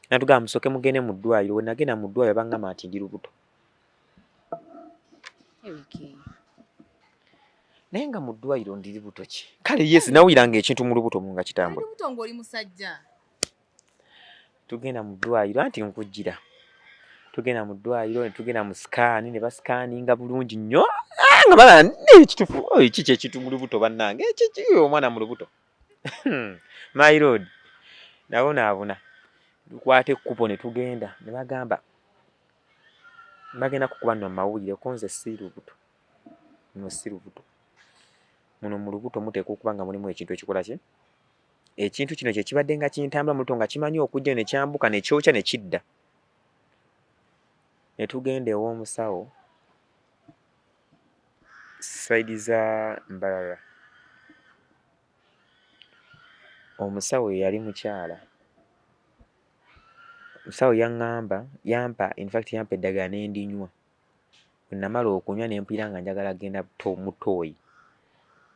Natugamba musooke mugende mu ddwaliro. We nagenda mu ddwaliro bangamba nti ndi lubuto. Naye nga mu ddwaliro ndi lubuto ki? Kale yes nawuliranga ekintu mu lubuto nga kitambula. Lubuto ng'oli musajja. Tugenda mu ddwaliro anti nkujjira. Tugenda mu ddwaliro ne tugenda mu sikaani ne basikaaninga bulungi nnyo nga balaba n'ekitufu kiki ekintu mu lubuto bannange ekiki omwana mu lubuto. My lord nabonaabona tukwata ekkubo ne tugenda ne bagamba bagenda kukuba nno mu mawulire ko nze si lubuto. Nno si lubuto. Muno mu lubuto muteekwa okuba nga mulimu ekintu ekikola ki? Ekintu kino kye kibadde nga kintambula mu lubuto nga kimanyi okujja ne kyambuka ne kyokya ne kidda. Ne tugenda ew'omusawo sayidi za Mbarara. Omusawo yali mukyala. Omusawo yampa eddagala ne ndinywa. Bwe namala okunywa ne mpulira nga njagala genda mu ttooyi.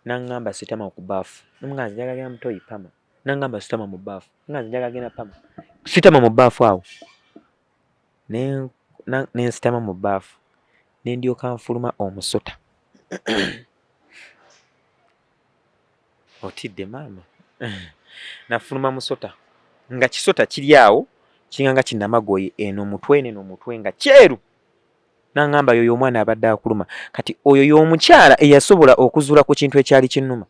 N'aŋŋamba sitama ku bbaafu. Nga nze njagala genda mu ttooyi pama. N'aŋŋamba sitama mu bbaafu. Nga nze njagala genda pama. Sitama mu bbaafu awo. Ne nsitama mu bbaafu. Ne ndyoka nfuluma omusota. Otidde maama? Nafuluma musota. Nga kisota kiri awo kinganga kinnamagoye eno omutwe neno omutwe nga kyeru. N'aŋŋamba yoyo omwana abadde akuluma. Kati oyo y'omukyala eyasobola okuzuula ku kintu ekyali kinnuma.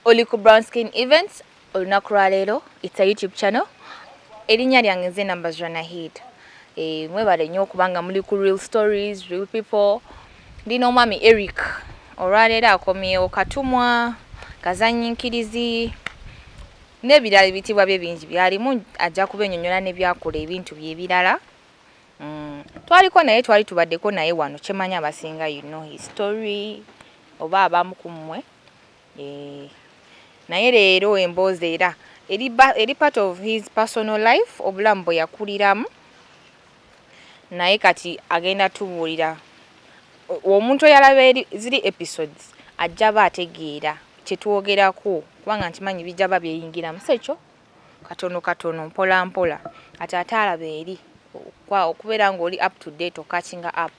Oli ku Brown Skin Events olunaku lwa leero. It's a YouTube channel. Erinnya lyange nze Nambazwa Nahid. Mwebale nnyo okubanga muli ku real stories, real people. Ndino omwami Eric. Olwaleero akomyewo katumwa, kazanyinkirizi n'ebirala ebitibwa bye bingi byalimu ajja kubennyonnyola ne byakola ebintu bye birala. Twali tubaddeko naye wano kyemanya abasinga you know his story oba abamu ku mmwe. Naye leero emboozi era eri part of his personal life obulamu bwe yakuliramu. Naye kati agenda tubuulira omuntu oyalaba ziri episodes ajja ba ategeera kyetwogerako kubanga nkimanyi bijja ba byeyingiramu sekyo katono mpola mpola ate alaba eri okubeera ng'oli up to date catching up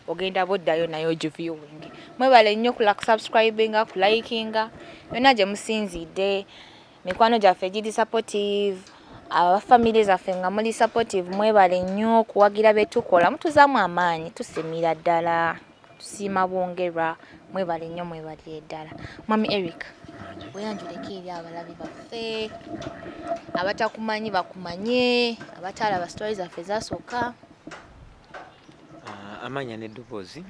ogenda boddayo nayo viewing. Mwebale nnyo ku subscribinga ku likinga yonna gye musinzidde mikwano gyaffe giri supportive abafamily zaffe nga muli supportive mwebale nnyo okuwagira betukola mutuzaamu amaanyi tusimira ddala tusiima bwongerwa mwebale nnyo mwebale ddala. Mwami Eric weyanjuleko eri abalabi baffe abatakumanyi bakumanye abatalaba stories zaffe zasooka. Amanya n'eddoboozi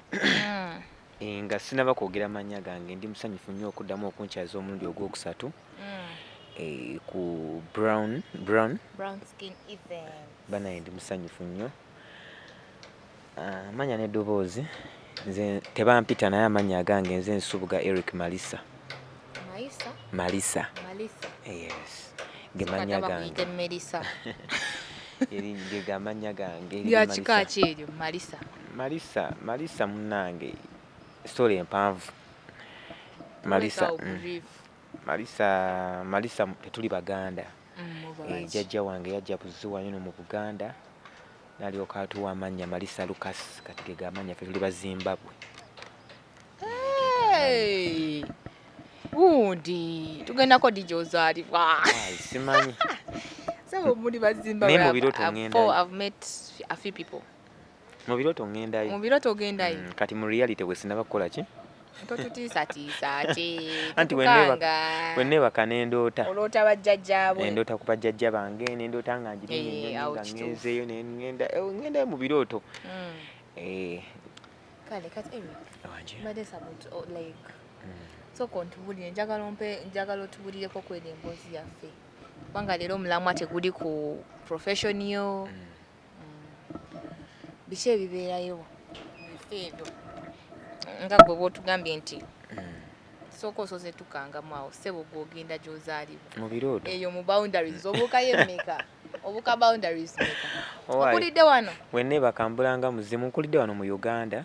nga sinaba kwogera amannya gange ndi musanyufu nnyo okuddamu okunkyaza omulundi ogwokusatu ku Brown Skin Events. Banaye ndi musanyufu nnyo. Amanya n'eddoboozi nze tebampita naye amanya agange nze Nsubuga Eric Malisa. Malisa. Yes. Gemanya gange. Melissa. Eri gamanya gange. Ya kika kiryo Malisa munnange. Story empanvu. Malisa tetuli Baganda. Jjajja wange yajja kuzuwa nnyo mu Buganda. Nalyoka atuwa amanya Malisa Lucas kati ge gamanya ffe tuli ba Zimbabwe. Undi tugendako dijozaalibwa. Simanyi. Sabo muri ba Zimbabwe. Ne mu biroto ngenda. I've met a few people. Mu biroto ngendayo. Mu biroto gendayo. Kati mu reality we sinaba kukola ki? Totutiisa ati. Anti weneba kanendoota. Olota bajjajjaabwe. Endoota ku bajjajja bange nendoota nga njiri nga ngezeeyo ngenda mu biroto. Kale kati Eric. But it's about like so kontubulire njagala otubulireko kwera emboozi yaffe. Kubanga leero omulamwa teguli ku profession yo. Biki ebibeerayo ebyo nga gwe bw'otugambye nti sooka osoze tukangamu awo ssebo gw'ogenda gy'ozaalibwa mu birooto eyo mu boundaries obuukayo emmeka obuuka boundaries meka okulidde wano wenne bakambulanga muzimu nkulidde wano mu Uganda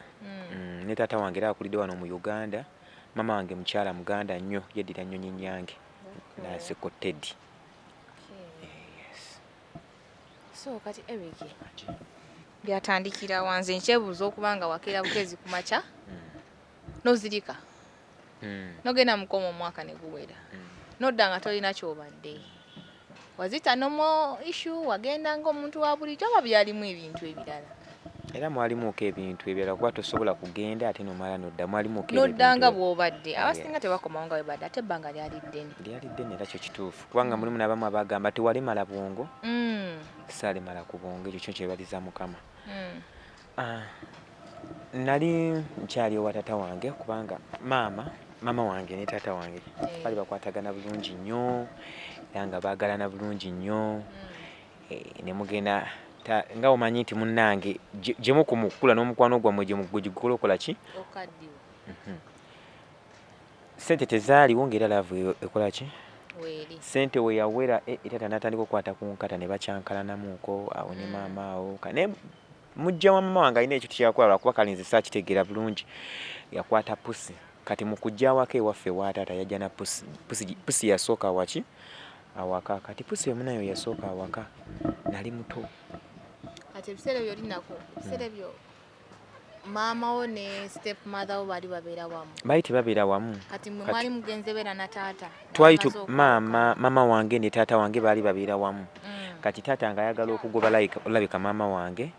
ne taata wange era akulidde wano mu Uganda. Mama wange mukyala Muganda nnyo, yeddira Nnyonyi Nyange Naseko Teddy. Yes. So kati Eric byatandikira wanze nkyebuuza okubanga wakeera bukezi ku makya nozirika nogenda mukomo omwaka ne guwera nodda nga tolina kyobadde wazita nomo issue wagenda ng'omuntu wa bulijjo oba byalimu ebintu ebirala era mwalimuko ebintu ebirala kuba tosobola kugenda ate nomala nodda mwalimuko noddanga bw'obadde abasinga tebakomawo nga webadde ate ebbanga lyali ddene era kyo kituufu kubanga mulimu n'abamu abagamba tewalimala bwongo saalimala ku bwongo ekyo kyo kyebaliza Mukama. Nali nkyali ewa taata wange kubanga mama wange ne taata wange bali bakwatagana bulungi nnyo era nga baagalana bulungi nnyo ne mugenda nga omanyi nti munnange gye mukumukula n'omukwano gwammwe gye gikola okola ki sente tezaaliwo ng'era laavu ekola ki sente we yawera era n'atandika okukwata ku nkata ne bakyankalanamuko awo ne maama awo ne mujja wa mama wange alina ekyo tekyakola lwakuba kalinzi saakitegeera bulungi yakwata pusi kati mu kujja awaka ewaffe wa taata yajja na pusi yasooka waki awaka kati pusi omunayo yasooka awaka nali muto kati ebiseera ebyo linako ebiseera ebyo maama wo ne step mother wo bali babeera wamu bali tebabeera wamu kati mwe mwali mugenze beera na taata twali mama wange ne taata wange baali babeera wamu kati taata nga ayagala okugoba olabika maama wange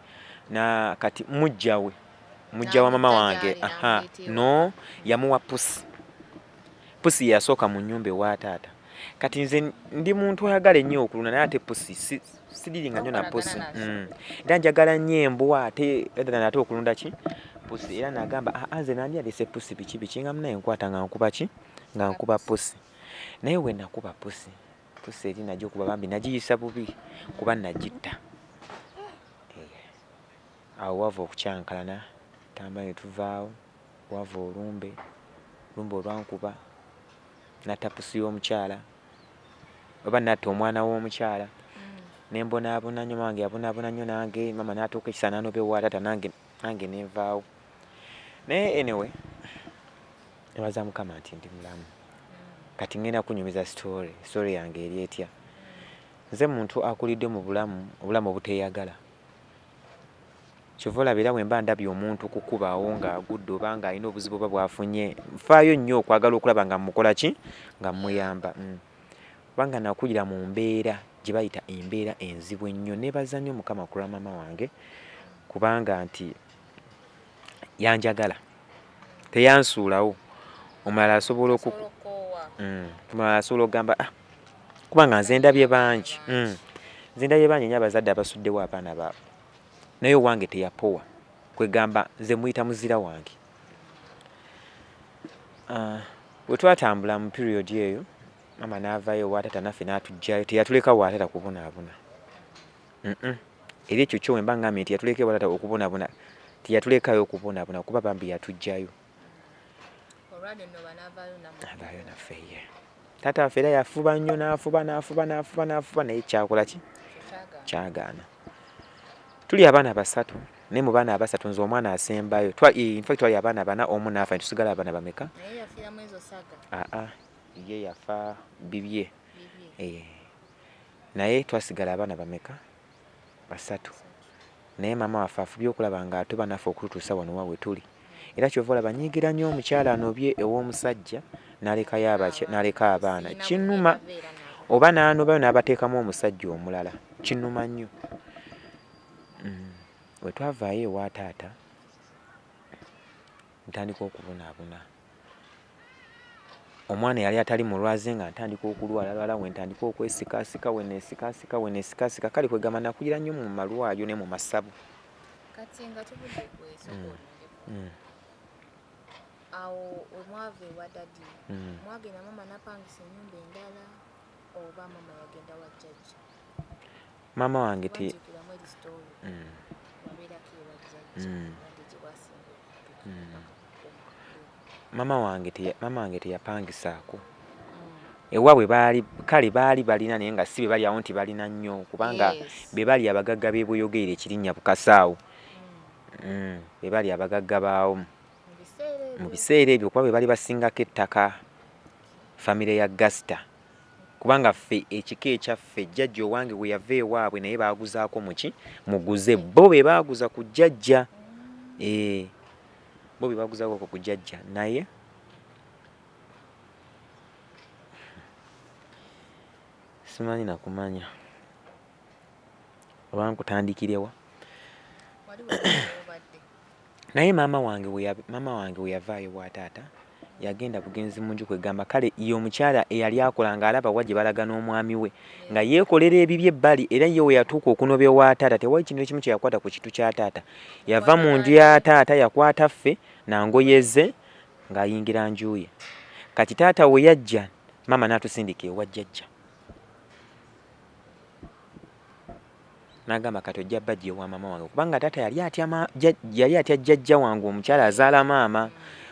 na kati mujja wa mama wange no yamuwa pusi yasooka mu nnyumba ewa taata kati nze ndi muntu ayagala ennyo okulunda naye ate pusi sidiringa nnyo na pusi era njagala nnyo embwa ate okulunda ki pusi era nagamba nze nandi alese pusi biki nga munaye nkwata nga nkuba ki nga nkuba pusi naye we nakuba pusi eri najja okuba bambi nagiyisa bubi kuba nagitta awo wava okukyankalana tamba ne tuvaawo wava olumbe olwankuba natta pusi y'omukyala oba natta omwana w'omukyala nembonaabona nnyo mange yabonaabona nnyo nange mama n'atuuka ekisa n'anoba ewa taata nange nenvaawo naye anyway nebaza Mukama nti ndi mulamu kati ngenda kunyumiza story yange eri etya nze muntu akulidde mu obulamu obuteyagala kyova olabira bwe mba ndabye omuntu kukubawo ng'agudde oba ng'alina obuzibu oba bwafunye nfaayo nnyo okwagala okulaba nga mukola ki nga mmuyamba kubanga nakulira mu mbeera gye bayita embeera enzibu ennyo neebaza nnyo Mukama kulwa mama wange kubanga nti yanjagala teyansuulawo omulala asobola okugamba kubanga nze ndabye bangi nnyo abazadde abasuddewo abaana baabwe naye owange teyapowa kwegamba nze muyita muzira wange. Bwe twatambula mu period eyo mama n'avaayo wa taata naffe n'atujjayo teyatuleka wa taata kubonaabona era ekyo kyo wemba ngambye nti yatuleka wa taata okubonaabona teyatulekayo okubonaabona kuba bambi yatujjayo avaayo naffe ye taata waffe era yafuba nnyo n'afuba naye kyakola ki kyagaana. Tuli abaana basatu naye mu baana abasatu nze omwana asembayo twali abaana bana omu n'afa tusigala abaana bameka ye yafa bibye naye twasigala abaana bameka basatu naye maama waffe afubye okulaba nga ate banaffe okututuusa wano wawe tuli era kyova olaba nyigira nnyo omukyala anobye ew'omusajja n'aleka abaana kinnuma oba n'anobayo n'abateekamu omusajja omulala kinnuma nnyo. Bwe twavaayo ewa taata ntandika okubonaabona omwana yali atali mulwaze nga ntandika okulwala we ntandika okwesikasika we neesikasika kale kwegamba nakulira nnyo mu malwalyo ne mu masabu. Kati nga tubudde awo omwava ewa dadi mwagenda mama napangisa ennyumba endala oba mama yagenda wa jjajja? Mama wange mama wange teyapangisaako ewaabwe baali balina naye nga si be bali awo nti balina nnyo kubanga be bali abagagga b'e Buyogeere ekirinnya Bukasaawo be bali abagagga baawo mu biseera ebyo kuba bwe bali basingako ettaka famire ya Gasita kubanga ffe ekika ekyaffe jjajja owange bwe yava ewaabwe naye baaguzaako muguze bo be baaguza ku jjajja bo be baaguzaako ku jjajja naye simanyi nakumanya oba nkutandikirewa naye maama wange we yavaayo bwa taata yagenda bugenzi mu nju kwegamba kale ye omukyala eyali akola ng'alaba wa gye balaga n'omwami we nga yeekolera ebibi ebbali era ye we yatuuka okunobya wa taata tewali kintu ekimu kye yakwata ku kitu kya taata yava mu nju ya taata yakwata ffe nangoye ze ng'ayingira nju ye kati taata we yajja maama n'atusindika ewa jjajja n'agamba kati ojja bajja ewa maama wange kubanga taata yali atya jjajja wange omukyala azaala maama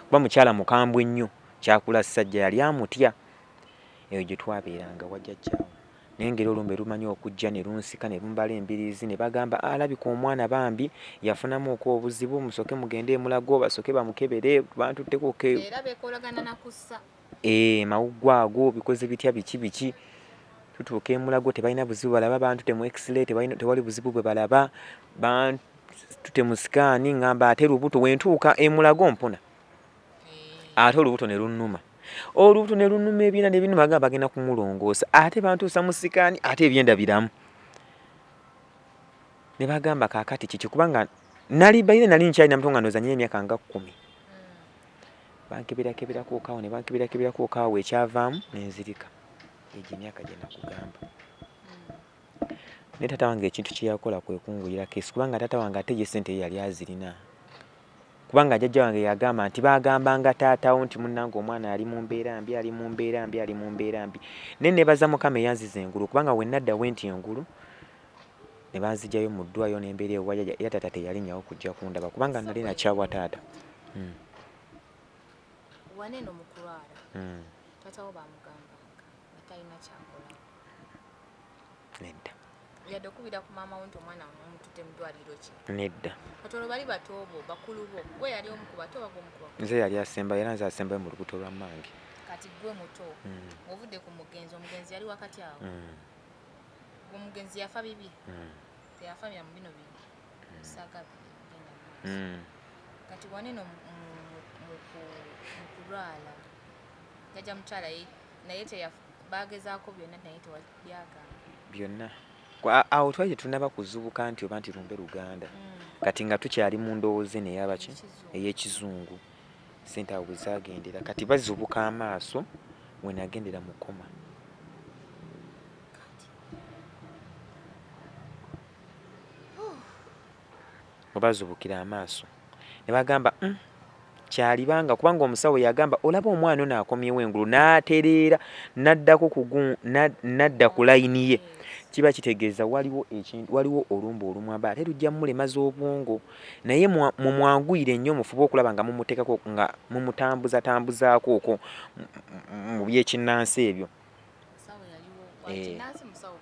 kuba mukyala mukambwe nnyo kyakula ssajja yali amutya eyo gye twabeeranga wa jjajjaawo naye ngeri olumbe lumanyi okujja ne lunsika ne lumbala embiriizi ne bagamba alabika omwana bambi yafunamu okwo obuzibu musoke mugende emulago basoke bamukebere bantutteko era beekolagana na kussa mawuggwa ago bikoze bitya biki tutuuka emulago tebalina buzibu balaba bantute mu x-ray tewali buzibu bwe balaba bantute mu sikaani ngamba ate lubuto wentuuka emulago mpona ate olubuto ne lunnuma ebyenda ne binuma bagamba bagenda kumulongoosa ate bantuusa mu sikaani ate ebyenda biramu ne bagamba kaakati kiki kubanga nali nkyalina muto nga ndowooza nyina emyaka nga 10 bankeberakeberaku okaawo ne bankeberakeberaku okaawo ekyavaamu nenzirika egyo emyaka gye nakugamba naye taata wange ekintu kye yakola kwe kungulira keesi kubanga taata wange ate ye ssente yali azirina kubanga jjajja wange yagamba nti bagambanga taatawo nti munnange omwana ali mu mbeera mbi naye nebaza mukama eyanziza engulu kubanga we nadda wenti engulu ne banzigyayo mu ddwayo n'embeera ewa jjajja era taata teyalinyawo kujja kundaba kubanga nali nakyawa taata waneno mu kulwala taatawo bamugambanga atalina kyakola nedda yadde okubira ku maama wo nti omwana mumututte mu ddwaliro ki nedda kati olwo bali bato bo bakulu bo gwe yali omu ku bato oba omukuba nze yali asemba era nze asembayo mu lubuto lwa mmange kati gwe muto ovudde ku mugenzi omugenzi yali wakati awo omugenzi yafa bibi teyafa bya mu bino bino saga kati waneno mu kulwala jjajja mukyala naye bagezaako byonna naye tewabyagamba byonna awo twali tetunaba kuzubuka nti oba nti lumbe Luganda kati nga tukyali mu ndowooza neyabaki ey'ekizungu sente awo bwe zaagendera kati bazubuka amaaso we nagendera mu koma we bazubukira amaaso ne bagamba kyalibanga kubanga omusawo yagamba olaba omwana ono akomyewo engulu n'atereera nadda ku layini ye kiba kitegeeza waliwo olumba olumwamba ate lujja mulemaza obwongo naye mumwanguyire nnyo mufube okulaba nga mumuteekako nga mumutambuzaako okwo mu byekinnansi ebyo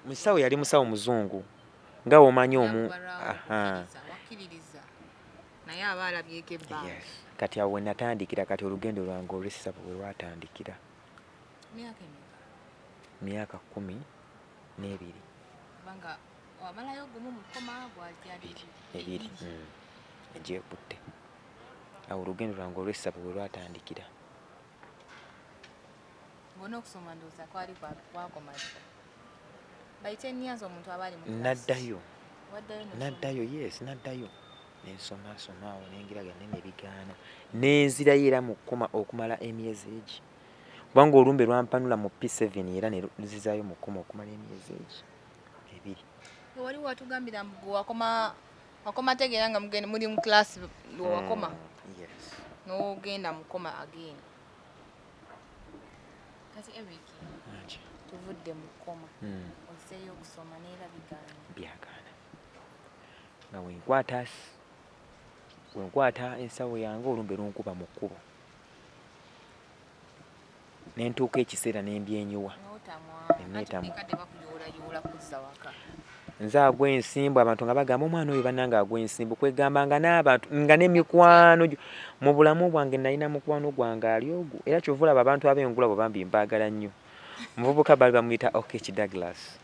musawo yali musawo muzungu nga omanyi naye aba alabyeko ebbanga kati awo we natandikira kati olugendo lwange olw'essaba bwe lwatandikira myaka 12 kubanga wamalayo gumu mu koma ebiri egyekutte awo olugendo lwange olw'essaba bwe lwatandikira bona okusoma ndowooza kwali kwakoma bayite ennyanza omuntu aba ali naddayo yes naddayo nensoma awo nengiraga nene ebigaana nenzirayo era mu kkoma okumala emyezi egi kubanga olumbe lwampanula mu P7 era ne luzizaayo mu kkoma okumala emyezi egi 2 wali watugambira mbu wakoma tegeera nga muli mu class lwewakoma n'ogenda mu kkoma agenda kati Eric tuvudde mu kkoma ozzeeyo okusoma neera byagaana nga wenkwata ensawo yange olumbe lunkuba mu kkubo nentuuka ekiseera nembyenyuwa nze agw'ensimbu abantu nga bagamba omwana oyo bannange agw'ensimbu kwegamba nga n'abantu nga n'emikwano mu bulamu bwange nalina mukwano gwange ali ogwo era kyova olaba abantu ab'engula bwe bambi mbaagala nnyo muvubuka baali bamuyita Okech Douglas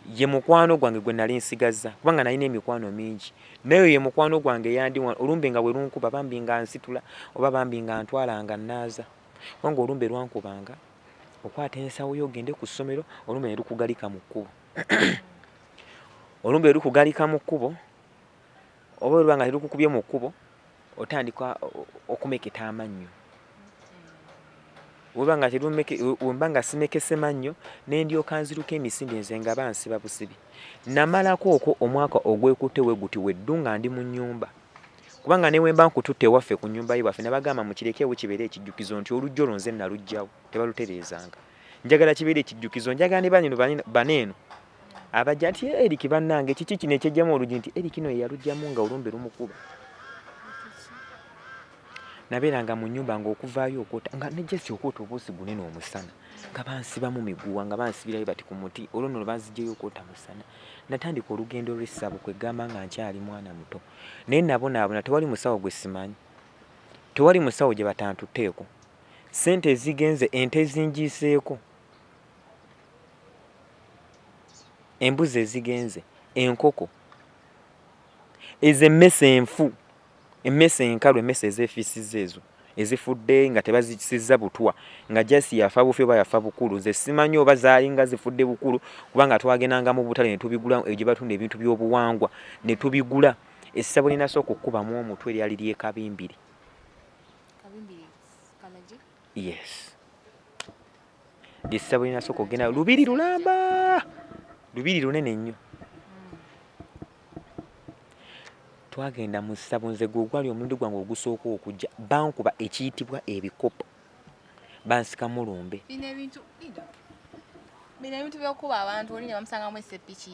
ye mukwano gwange gwe nali nsigazza kubanga nalina emikwano mingi naye ye mukwano gwange yandi olumbe nga bwe lunkuba bambi nga nsitula oba bambi nga ntwala nga nnaaza kubanga olumbe lwankubanga okwata ensawo yo ogende ku ssomero olumbe ne lukugalika mu kkubo olumbe lukugalika mu kkubo oba olubanga terukukubye mu kkubo otandika okumeketa amannyo wembanga simekese mannyo nendyoka nziruka emisinde nze nga bansiba busibi namalako okwo omwaka ogwekutte we guti weddu nga ndi mu nnyumba kubanga ne wemba nkututte waffe ku nnyumba ye waffe nabagamba mukirekewo kibeere ekijjukizo nti olujjo olwo nze nalugjawo tebalutereezanga njagala kibeere ekijjukizo njagala ne banyino baneeno abajja nti Eric bannange kiki kino ekyejjamu oluggi nti Eric kino ye yalugjamu nga olumbe lumukuba nabeeranga mu nnyumba ng'okuvaayo okwota nga nejjesi okwota obuusi bunene omusana nga bansibamu miguwa nga bansibirayo bati ku muti olwo nno banzigyeyo okwota musana natandika olugendo lw'essabo kwegamba nga nkyali mwana muto naye nabonaabona tewali musawo gwe simanyi tewali musawo gye batantutteeko ssente ezigenze ente ezinjiiseeko embuzi ezigenze enkoko ez'emmese enfu emmese enkalu emmese ezeefiisizza ezo ezifudde nga tebazisizza butwa nga jasi yafa bufi oba yafa bukulu ze simanyi oba zaali nga zifudde bukulu kubanga twagendanga mu butale ne tubigula gye batunda ebintu by'obuwangwa ne tubigula essabo linasooka okkubamu omutwe lyali ly'ekabimbiri yes lyessabo linasooka okgenda lubiri lulamba lubiri lunene nnyo twagenda mu ssabo nze gwe gwali omulundi gwange ogusooka okujja bankuba ekiyitibwa ebikopo bansikamu lumbe bino ebintu by'okuba abantu oli ne bamusangamu essepiki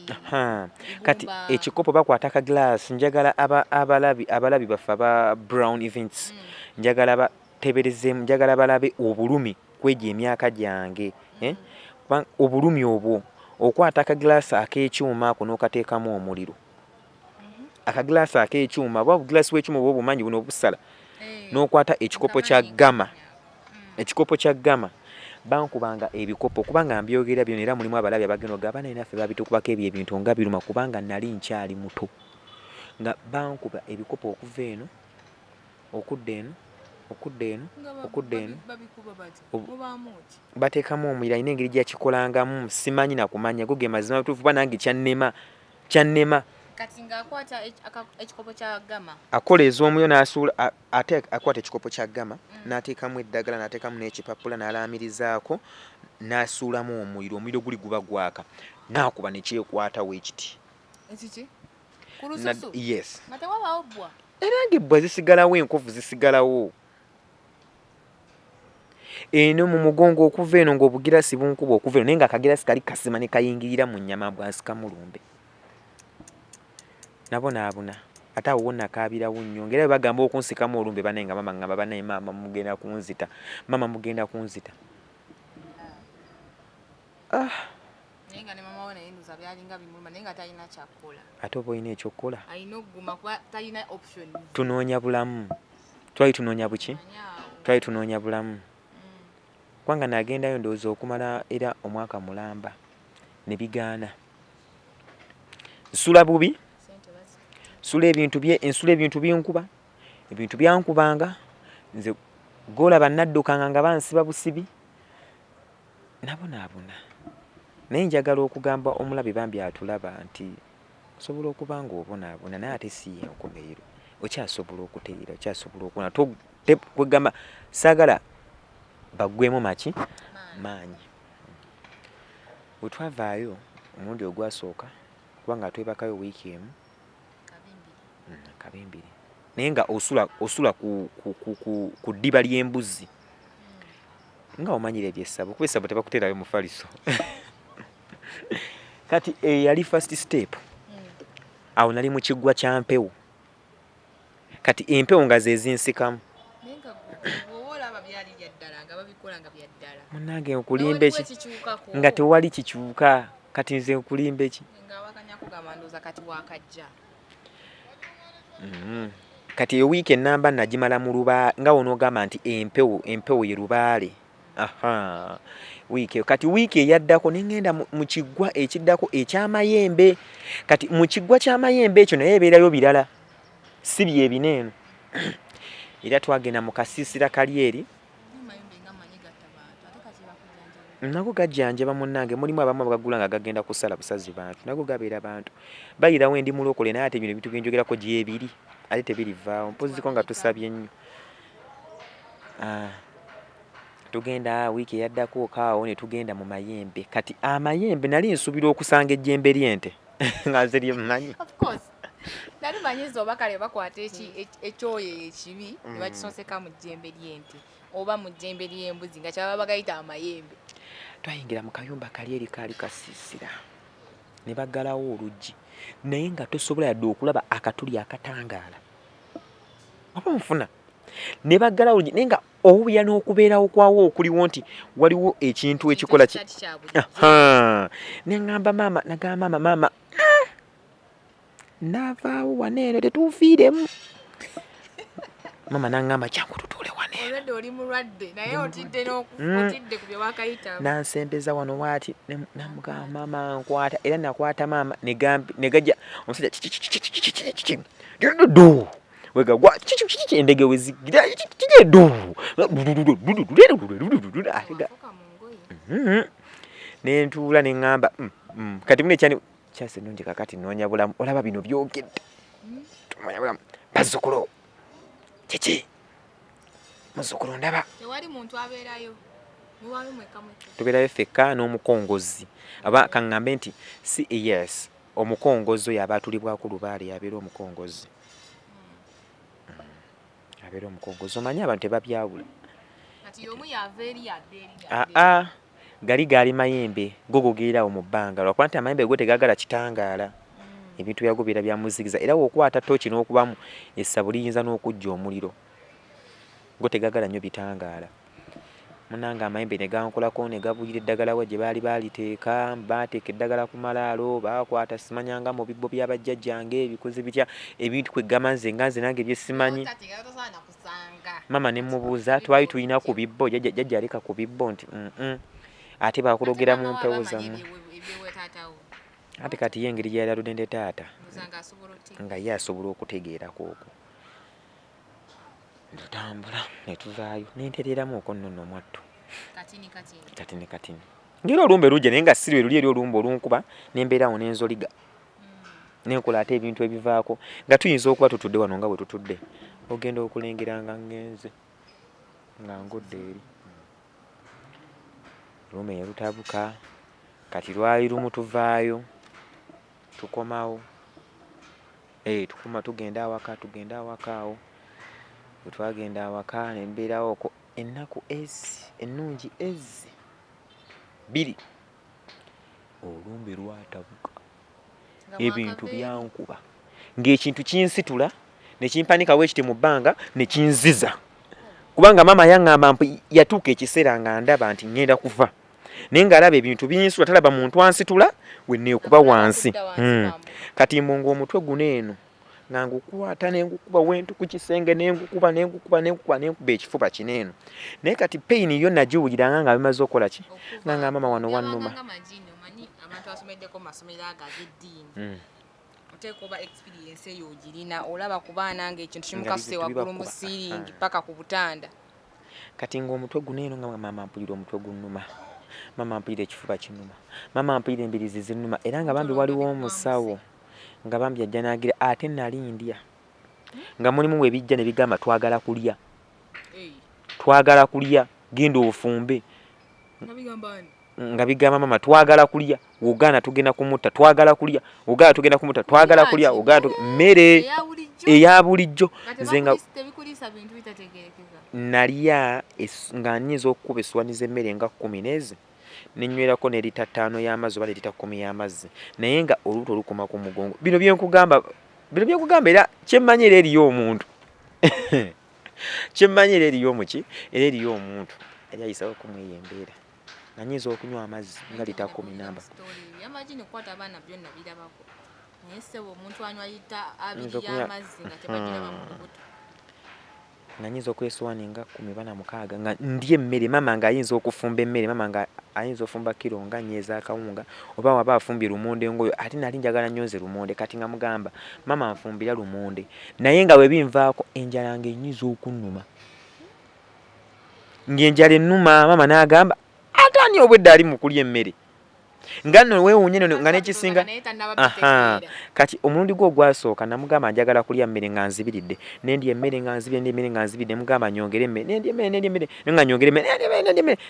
kati ekikopo bakwata ka glass njagala abalabi baffe aba Brown Events njagala bateberezemu njagala balabe obulumi kwegyo emyaka gyange obulumi obwo okwata ka glass ak'ekyuma ako n'okateekamu omuliro akaglaasi ak'ekyuma oba obuglaasi bw'ekyuma oba obumanyi buno obusala n'okwata ekikopo kya gama ekikopo kya gama bankubanga ebikopo kubanga mbyogera byonna era mulimu abalabi abagenda ogaba naye naffe babitukubako ebyo ebintu nga biruma kubanga nali nkyali muto nga bankuba ebikopo okuva eno okudda eno okudda eno okudda eno bateekamu omuliro alina engeri gyakikolangamu simanyi nakumanya go ge mazima matuufu ba nange kyannema kati ng'akwata ekikopo kya gama akola ez'omuliro n'asuula ate akwata ekikopo kya gama n'ateekamu eddagala n'ateekamu n'ekipapula n'alaamirizaako n'asuulamu omuliro guli guba gwaka n'akuba ne kyekwata weekiti ekiki ku lususu yes nga tewabaawo bbwa era ng'ebbwa zisigalawo enkovu zisigalawo eno mu mugongo okuva eno ng'obugirasi bunkuba okuva eno naye ng'akagirasi kali kasima ne kayingirira mu nnyama bwansikamu lumbe nabonaabona ate awo wonna kaabirawo nnyo ngera bwe bagamba okunsikamu olumbe banaye nga mama ngamba banaye maama mugenda kunzita naye nga ne mama we naye nduza byalinga bimuluma naye nga talina kyakkola ate oba olina ekyokukola alina okuguma kuba talina option tunoonya bulamu twali tunoonya buki twali tunoonya bulamu kubanga nagendayo ndowooza okumala era omwaka mulamba ne bigaana nsula bubi ensula ebintu byenkuba ebintu byankubanga nze golaba naddukanga nga bansiba busibi nabonaabona naye njagala okugamba omulabi bambi atulaba nti osobola okuba nga obonaabona naye ate si enkomerero okyasobola okuteera okyasobola okubona kwegamba saagala baggwemu maki maanyi bwe twavaayo omulundi ogwasooka kubanga twebakayo wiiki emu kabimbiri naye nga osula ku ddiba ly'embuzi nga omanyire ebyessabo kuba essabo tebakuteerayo mufaliso kati yali first step awo nali mu kiggwa kya mpewo kati empewo nga zezinsikamu munange nkulimba eki nga tewali kikyuka kati nze nkulimba eki kugamba ndoza kati wakajja. Kati wiiki enamba nagimala mu luba nga wonoogamba nti empewo ye lubaale. Aha, wiiki kati wiiki eyaddako nengenda mu kiggwa ekiddako ekyamayembe. Kati mu kiggwa ky'amayembe ekyo naye ebeerayo birala si byebineeno. Era twagenda mu kasiisira kali eri nago gajjanjaba munnange, mulimu abamu abagagula nga gagenda kusala busazi bantu, nago gabeera bantu. Bayirawo endi mulokole naye ate bino ebintu byenjogerako gyebiri ate tebirivaawo, mpoziko nga tusabye nnyo. Tugenda wiiki eyaddako kaawo ne tugenda mu mayembe. Kati amayembe nali nsuubira okusanga ejjembe ly'ente nga nze lyemmanyi. Of course. Nali manyiza oba kale bakwata ekyoyo ekibi ne bakisonseka mu jjembe ly'ente oba mu jjembe ly'embuzi nga kyaba bagayita amayembe. Twayingira mu kayumba kali eri kaali kasiisira ne baggalawo oluggi naye nga tosobola yadde okulaba akatuli akatangaala oba nfuna. Ne baggalawo oluggi naye nga owuya n'okubeerawo kwawo okuliwo nti waliwo ekintu ekikola ki. Ne ŋŋamba maama, nagamba maama naavaawo waneeno tetuufiiremu. Maama n'aŋŋamba kyangu tutuule waneeno. Olwedde oli mulwadde naye otidde otidde ku bye wakayita. Nansembeza wano waati namugamba maama nkwata, era nakwata maama ne gajja omusajja du wegagwa endege wezigira du nentuula ne ŋŋamba kati mune kyani kyase nungi kakati noonya bulamu olaba bino byogedde tomanya bulamu bazzukulu kiki muzzukulu ndaba tewali muntu abeerayo mubayo mweka mweka tubeerayo ffekka n'omukongozi aba kaŋŋambe nti si yes omukongozi oyo aba atulibwako lubaale yabeera omukongozi abeera omukongozi omanyi abantu tebabyawula kati omu yava eri yadde gali mayembe gogogeerawo mu bbanga lwakuba nti amayembe go tegagala kitangaala ebintu byago biira bya muzigiza era wokwata toki n'okubamu essabu liyinza n'okujja omuliro go tegagala nnyo bitangaala. Munange amayembe ne gankolako ne gabuyira eddagala we gye baali baaliteeka baateeka eddagala ku malaalo baakwata simanyanga mu bibbo by'abajjajjange ebikoze bitya ebintu kwe gamanze nga nze nange byesimanyi. Mama ne mubuuza twali tulina ku bibbo jjajja aleka ku bibbo nti ate baakulogera mu mpewo zammwe. Ate kati ye engeri gy'ayaludde ne taata nga ye asobola okutegeerako okwo. Tutambula ne tuvaayo ne ntereeramu okwo nno omwattu katini ngeri olumbe lujja naye nga siri luli eri olumbe olunkuba nembeerawo n'enzoliga nenkola ate ebintu ebivaako nga tuyinza okuba tutudde wano nga bwe tutudde ogenda okulengera nga ngenze nga ngodde eri lume yerutabuka kati lwali lumu tuvaayo tukomawo tukoma tugenda awaka awo twagenda awaka ne mbeerawo okwo ennaku ennungi bbiri olumbe lwatabuka ebintu byankuba ng'ekintu kinsitula ne kimpanikawo ekiti mu bbanga ne kinziza kubanga maama yaŋŋamba yatuuka ekiseera nga ndaba nti ŋŋenda kufa naye ng'alaba ebintu binsula talaba muntu ansitula we neekuba wansi kati mbonga omutwe guno eno nga ngukwata nengukuba wentu ku kisenge nengukuba ekifuba kino eno naye kati peyini yo nagiwuliranga nga bimaze okukola ki nga maama wano wannuma. Abantu asomeddeko mu masomero ago ag'eddiini oteeka oba experience eyo ogirina olaba ku baana ng'ekintu kimukasuse waggulu mu siiringi paka ku butanda kati ng'omutwe guno eno nga maama mpulira omutwe gunnuma maama mpulira ekifuba kinnuma maama mpulira embirizi zinnuma era nga bambi waliwo omusawo nga bambi ajja n'agira ate nali ndya nga mulimu webijja ne bigamba twagala kulya genda ofumbe nga bigamba mama twagala kulya wogaana tugenda kumutta twagala kulya wogaana tugenda kumutta twagala kulya wogaana mmere eya bulijjo nze nga nalya nga nnyinza okukuba essuwani z'emmere nga 10 n'ezi nenywerako ne lita 5 y'amazzi oba ne lita 10 y'amazzi naye nga olubuto lukoma ku mugongo. Bino byenkugamba era kyemmanyi era eriyo omuntu kyemmanyi era eriyo omuki era eriyo omuntu yali ayisawo okumweyembeera nga nnyinza okunywa amazzi nga lita 10 namba Ese omuntu anywayita abiri y'amazzi nga tebagiraba mu lubuto. Nga nyinza okweswani nga 16 nga ndya emmere mama nga ayinza okufumba emmere mama nga ayinza ofumba kilo nga nyeeza akawunga oba waba afumbye lumonde ngoyo ate nali njagala nyonze lumonde kati nga mugamba mama nfumbira lumonde naye nga bwe binvaako enjala ng'enyinza okunnuma ng'enjala ennuma mama n'agamba ate ani obwedda ali mu kulya emmere nga nno weewuunye nno nga n'ekisinga kati omulundi gwe ogwasooka namugamba njagala kulya mmere nga nzibiridde nendya emmere nga nzibidde mugamba nyongera emmere nendya emmere nga nyongera emmere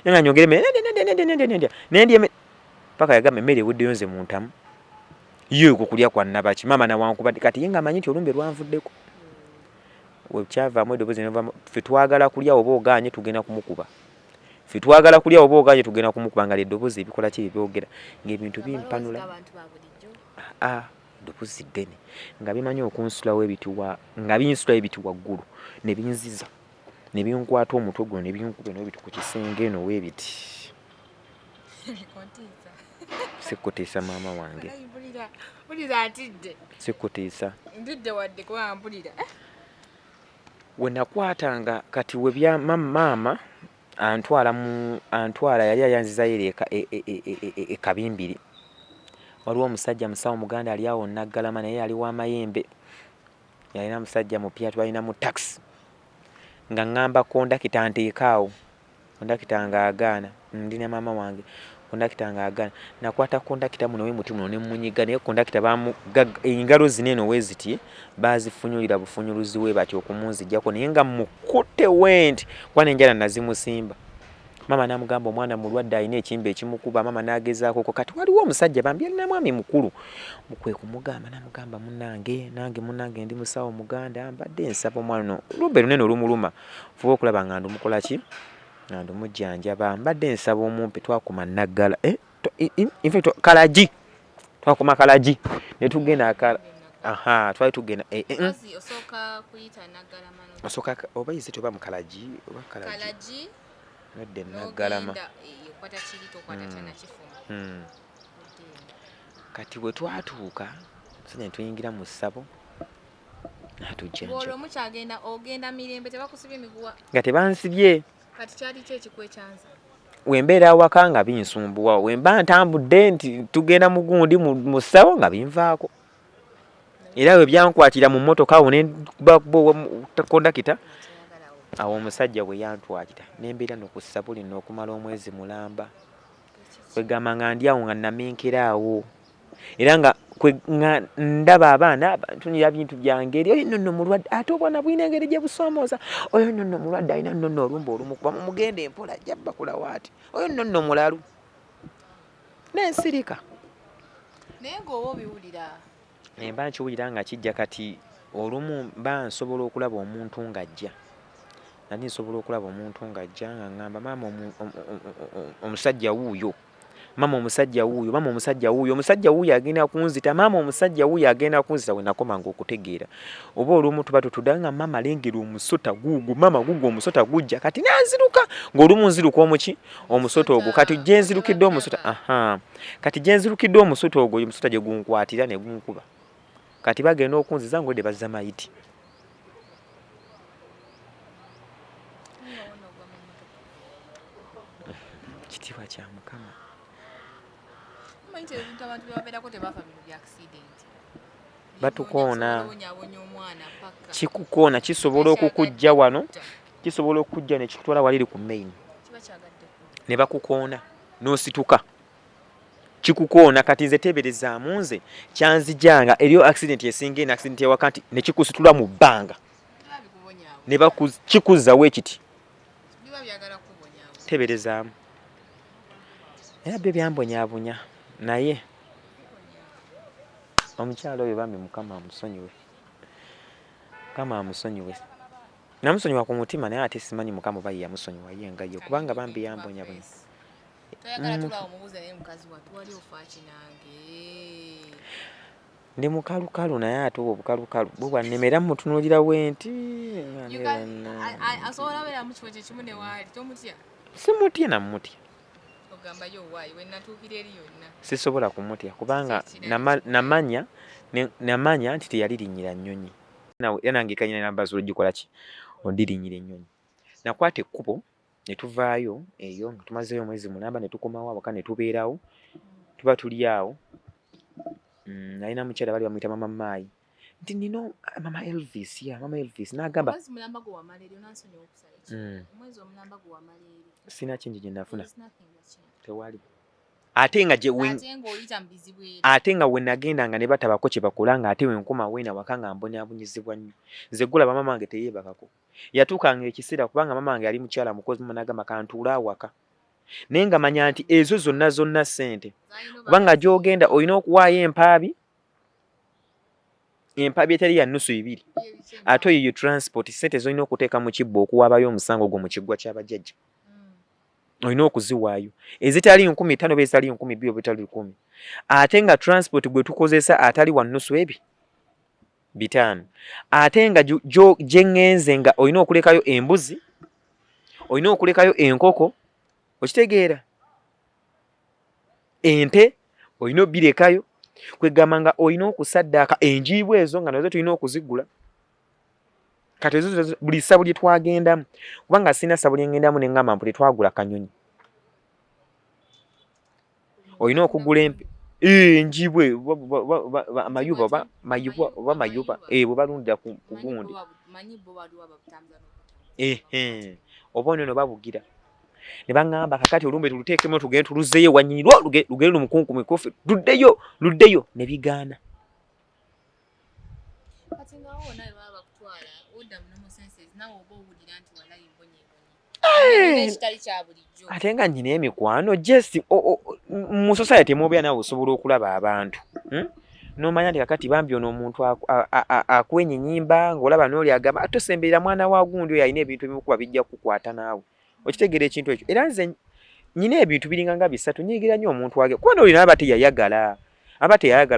nga nyongera emmere nendya emmere paka yagamba emmere eweddeyo nze mu ntamu ye okwo kulya kwannabaki mama nawankubadde kati ye nga amanyi nti olumbe lwanvuddeko wekyavaamu eddoboozi nevaamu ffe twagala kulya oba ogaanye tugenda kumukuba ffe twagala kulya oba ogaanye tugenda kumukuba nga eddoboozi ebikola ki ebyogera ng'ebintu bimpanula eddoboozi ddene nga bimanyi okunsulawo nga binsulawo ebiti waggulu ne binziza ne binkwata omutwe guno ne binkuba n'ebiti ku kisenge eno weebiti sikutiisa maama wange sikutiisa we nakwatanga kati we bya maama antwala yali ayanzizayo eka Kabimbiri waliwo omusajja musawo muganda ali awo Naggalama naye yali w'amayembe yalina musajja mupya twalina mu taxi nga ŋŋamba kondakita nteekaawo kondakita ng'agaana ndina maama wange kondakita ng'agaana nakwata kondakita muno wemuti muno ne munyiga naye kondakita engalo zineeno weeziti baazifunyulira bufunyuluzi we batyo okumunzijjako naye nga mukutte wenti kwana enjala nazimusimba mama namugamba omwana mulwadde alina ekimba ekimukuba mama nagezaako kati waliwo omusajja bambi alina mwami mukulu kwe kumugamba namugamba nange ndi musawo muganda mbadde nsaba omwana no lumbe lunene olumuluma fuba okulaba nga ndumukola ki nga ndumujjanjaba mbadde nsaba omumpi twakuma Naggala Kalagi twakuma Kalagi ne tugenda twali tugenda osooka kuyita Naggalama osooka oba yizite oba mu Kalagi oba Kalagi nedde Naggalama kati bwe twatuuka sanya tuyingira mu ssabo natujjanja mukyagenda ogenda mirembe tebakusibye emiguwa nga tebansibye kati kyali ki ekikwekyanza wembeera awaka nga binsumbuwa wemba ntambudde nti tugenda mugundi mu ssabo nga binvaako era we byankwatira mu mmotoka awo kondakita awo omusajja bwe yantwakira nembeera nokussa buli n'okumala omwezi mulamba kwegamba nga ndi awo nga namenkera awo era nga ndaba abaana bantunira bintu byange eri oyo nno mulwadde ate obwana bulina engeri gye busoomooza oyo nno mulwadde alina nno olumba olumukuba mumugende empola jjabba kulawaati oyo nno mulalu n'ensirika naye ng'oba obiwulira nemba nkiwulira nga kijja kati olumu mba nsobola okulaba omuntu ng'ajja nali nsobola okulaba omuntu ng'ajja nga ŋŋamba maama omusajja wuuyo maama omusajja wuuyo maama omusajja wuuyo omusajja wuuyo agenda kunzita maama omusajja wuuyo agenda kunzita we nakomanga okutegeera oba olumu tuba tutuddayo nga maama alengera omusota guugwo maama guugwo omusota gujja kati nanziruka ng'olumu nziruka omuki omusota ogwo kati gye nzirukidde omusota kati gye nzirukidde omusota ogwo omusota gye gunkwatira ne gunkuba kati bagenda okunziza ng'odde bazza mayiti kitiibwa kya Mukama batukoona kikukoona kisobola okukujja wano kisobola okujja ne kikutwala waliri ku main ne bakukoona n'osituka kikukoona kati nze teberezaamu nze kyanzijanga eriyo accident esinga eno accident ewaka nti ne kikusitula mu bbanga ne kikuzzawo ekiti teberezaamu era byo byambonyaabonya naye omukyalo oyo bambi Mukama amusonyiwe Mukama amusonyiwe namusonyiwa ku mutima naye ate simanyi Mukama oba yamusonyiwa ye nga ye kubanga bambi yambonyabonya ndi mukalukalu naye ate obwo obukalukalu bwe bwannemera mutunuulira wenti simutya namutya ogamba yo waayi we natuukira eri yonna sisobola kumutya kubanga namanya nti teyalirinyira nnyonyi era nange kanyina nambazo gikola ki ondirinyira ennyonyi nakwata ekkubo ne tuvaayo eyo nga tumazeeyo omwezi mulamba ne tukomawo awaka ne tubeerawo tuba tuli awo nalina mukyala bali bamuyita mama maayi nti nino mama Elvis n'agamba sina kingi gye nafuna tewali ate nga we nagendanga ne batabako kye bakolanga ate wenkoma weena waka nga mbonyaabonyezebwa nnyo nze gulaba mama wange teyeebakako yatuukanga ekiseera kubanga mama wange yali mukyala mukozi mama n'agamba kantuula awaka naye nga manya nti ezo zonna ssente kubanga gy'ogenda olina okuwaayo empaabi etali ya nnusu 2 ate oyo transport ssente zolina okuteeka mu kibbo okuwaabayo omusango gwo mu kiggwa ky'abajjajja olina okuziwaayo ezitali 5,000 bezitali 2,000 betali 1,000 ate nga transport gwe tukozesa atali wa nnusu 5 ate nga gye ŋŋenze nga olina okulekayo embuzi olina okulekayo enkoko okitegeera ente olina obirekayo kwegamba nga olina okusaddaaka enjiibwa ezo nga nazo tulina okuzigula kati ezo buli ssabo lye twagendamu kubanga sina ssabo lye ngendamu ne ŋŋamba mpu tetwagula kanyonyi olina okugula enjiibwa amayuba oba mayuba bwe balundira ku gundi oba ono babugira ne baŋŋamba kakati olumbe tuluteekemu tugende tuluzeeyo wanyinirwa lugende lumukunkume kofe luddeyo ne bigaana ate nga nyina emikwano just mu society mubeera nawe osobola okulaba abantu nomanya nti kakati bambi ono omuntu akwenyinyimba ng'olaba n'oli agamba tosemberera mwana wa gundi oyo alina ebintu ebimu kuba bijja kukwata naawe okitegeera ekintu ekyo era nze nyina ebintu biringa nga 3 nyigira nnyo omuntu wage kuba n'oli naba teyayagala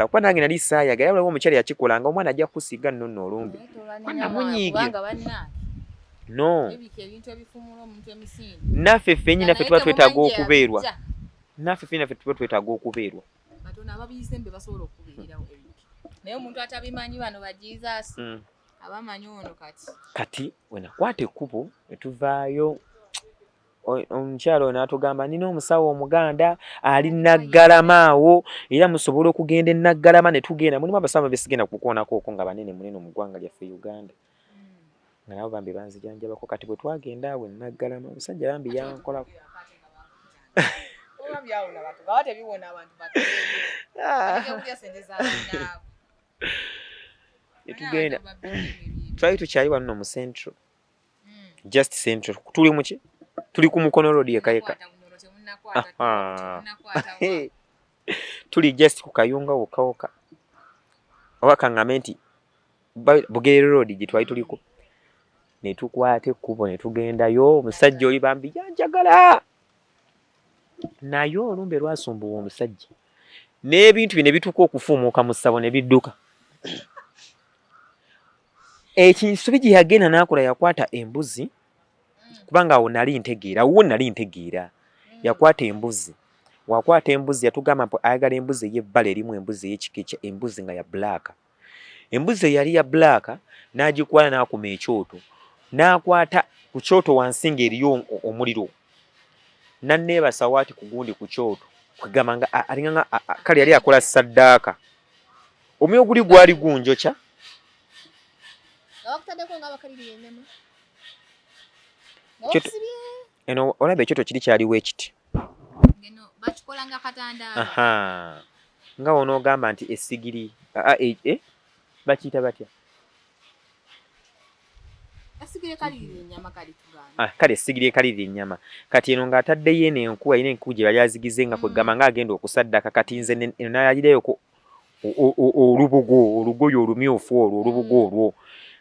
kuba nange nali saayagala waliwo omukyala yakikolanga omwana ajja kusiiga nno olumbe namunyiigira no naffe ffenyi naffe tuba twetaaga okubeerwa kati we nakwata ekkubo ne tuvaayo omukyalo ono n'atugamba nina omusawo omuganda ali Naggalama awo era musobola okugenda e Naggalama ne tugenda mulimu abasawo besigenda kukoonako nga banene munene mu ggwanga lyaffe Uganda nga nabo bambi banzijanjabako kati bwe twagenda awo e Naggalama omusajja bambi yankolako tugenda twali tukyali wano mu Central just Central tuli muki tuli ku Mukono Road yekayeka tuli just ku kayunga wokawoka oba kaŋŋambe nti Bugerere Road gye twali tuliko ne tukwata ekkubo ne tugendayo omusajja oli bambi yanjagala naye olumbe lwasumbuwa omusajja n'ebintu bye ne bituuka okufuumuuka mu ssabo ne bidduka ekinsobi gye yagenda n'akola yakwata embuzi kubanga awo nali ntegeera yakwata embuzi wakwata embuzi yatugamba mpu ayagala embuzi ey'ebbala erimu embuzi ey'ekika embuzi nga ya bbulaaka embuzi eyali ya bbulaaka n'agikwala n'akuma ekyoto n'akwata ku kyoto wansi ng'eriyo omuliro nanneebasa waati ku gundi ku kyoto kwegamba nga alinga kale yali akola ssaddaaka omuliro guli gwali gunjokya eno olaba ekyoto kiri kyaliwo ekiti nga wonoogamba nti essigiri bakiyita batya kale essigiri ekalirira ennyama kati eno ng'ataddeyo eno enku ayina enku gye yali azigize nga kwegamba ng'agenda okusaddaka kati nze eno nayalirayoko olugoye olumyufu olwo olubugo olwo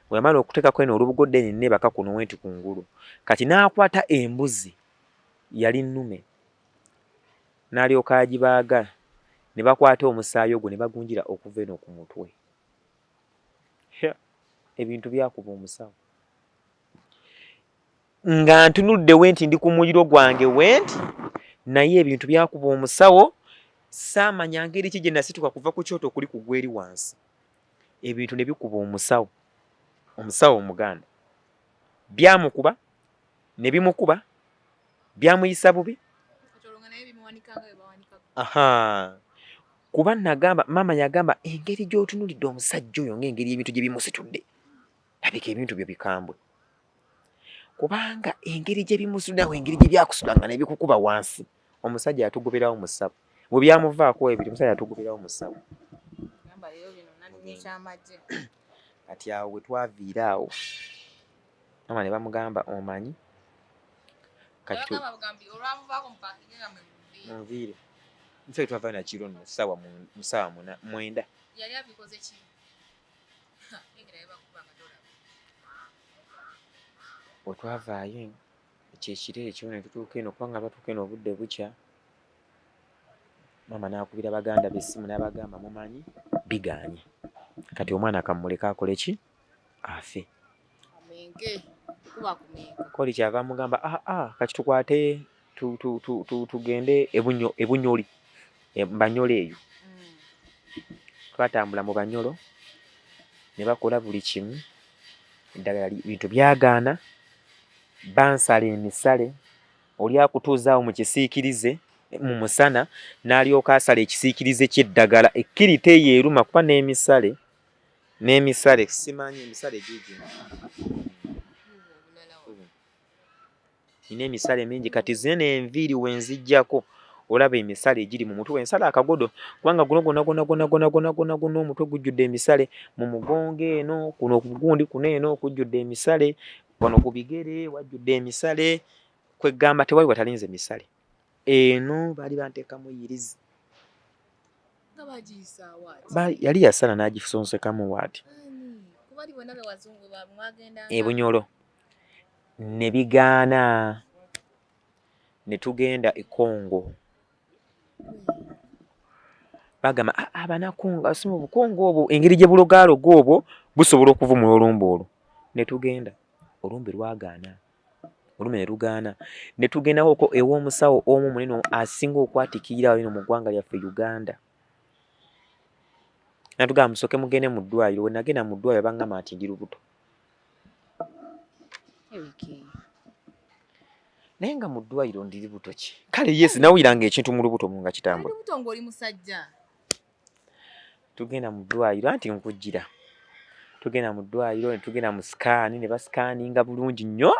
bweyamala okuteekako eno olubugo ddene neebaka kuno wenti ku ngulu kati n'akwata embuzi yali nnume n'alyoka agibaaga ne bakwata omusaayi ogwo ne bagunjira okuva eno ku mutwe ebintu byakuba omusawo nga ntunudde wenti ndi ku muliro gwange wenti naye ebintu byakuba omusawo saamanya ngeri ki gye nasituka kuva ku kyoto okuli kugwa eri wansi. Ebintu ne bikuba omusawo Omuganda, byamukuba ne bimukuba, byamuyisa bubi. Kuba nagamba maama yagamba engeri gy'otunulidde omusajja oyo ng'engeri ebintu gye bimusitudde, labika ebintu byo bikambwe. Kubanga engeri gye bimusitudde awo, engeri gye byakusudanga ne bikukuba wansi, omusajja yatugoberawo mu ssabo. Bwe byamuvaako ebiri, omusajja yatugoberawo mu ssabo. Kati awo bwe twaviira awo, maama ne bamugamba omanyi kati munviire nfe twavaayo na kiro nno ssaawa 9. Yali abikoze ki? Bwe twavaayo ekyekiro ekyo ne tutuuka eno, kubanga batuuka eno obudde bukya, maama n'akubira baganda be essimu n'abagamba mumanyi bigaanye, kati omwana kamuleka akole ki? Afe. Koli kyava mugamba kati tukwate tugende ebunyoli, Banyolo eyo. Twatambula mu Banyolo ne bakola buli kimu, eddagala bintu byagaana, bansala emisale, oli akutuuza awo mu kisiikirize mu musana n'alyoka asala ekisiikirize ky'eddagala, ekkirita eyo eruma kuba n'emisale simanyi emisale gigi. Nina emisale mingi, kati zene enviiri wenzijjako olaba emisale egiri mu mutwe, ensala akagodo, kubanga guno gonna omutwe gujjudde emisale, mu mugongo eno, kuno kugundi kuno eno kujjudde emisale, wano ku bigere wajjudde emisale, kwegamba tewali watalinze misale. Eno baali banteekamu yirizi. Yali yasala n'agisonsekamu waati. Bunyolo ne bigaana, ne tugenda e Congo. Bagamba abanakunga si mu Bukongo obwo, engeri gye bulogaaloga obwo busobola okuvumula olumbe olwo. Ne tugenda, olumbe lwagaana, olume ne lugaana. Ne tugendawoko ew'omusawo omu munene asinga okwatikirira wano mu ggwanga lyaffe Uganda. Natugamba musooke mugende mu ddwaliro. We nagenda mu ddwaliro bangamba nti ndi lubuto. Naye nga mu ddwaliro ndi lubuto ki? Kale yes, nawuliranga ekintu mu lubuto nga kitambula. Lubuto ng'oli musajja. Tugenda mu ddwaliro anti nkujjira. Tugenda mu ddwaliro ne tugenda mu sikaani ne basikaaninga bulungi nnyo.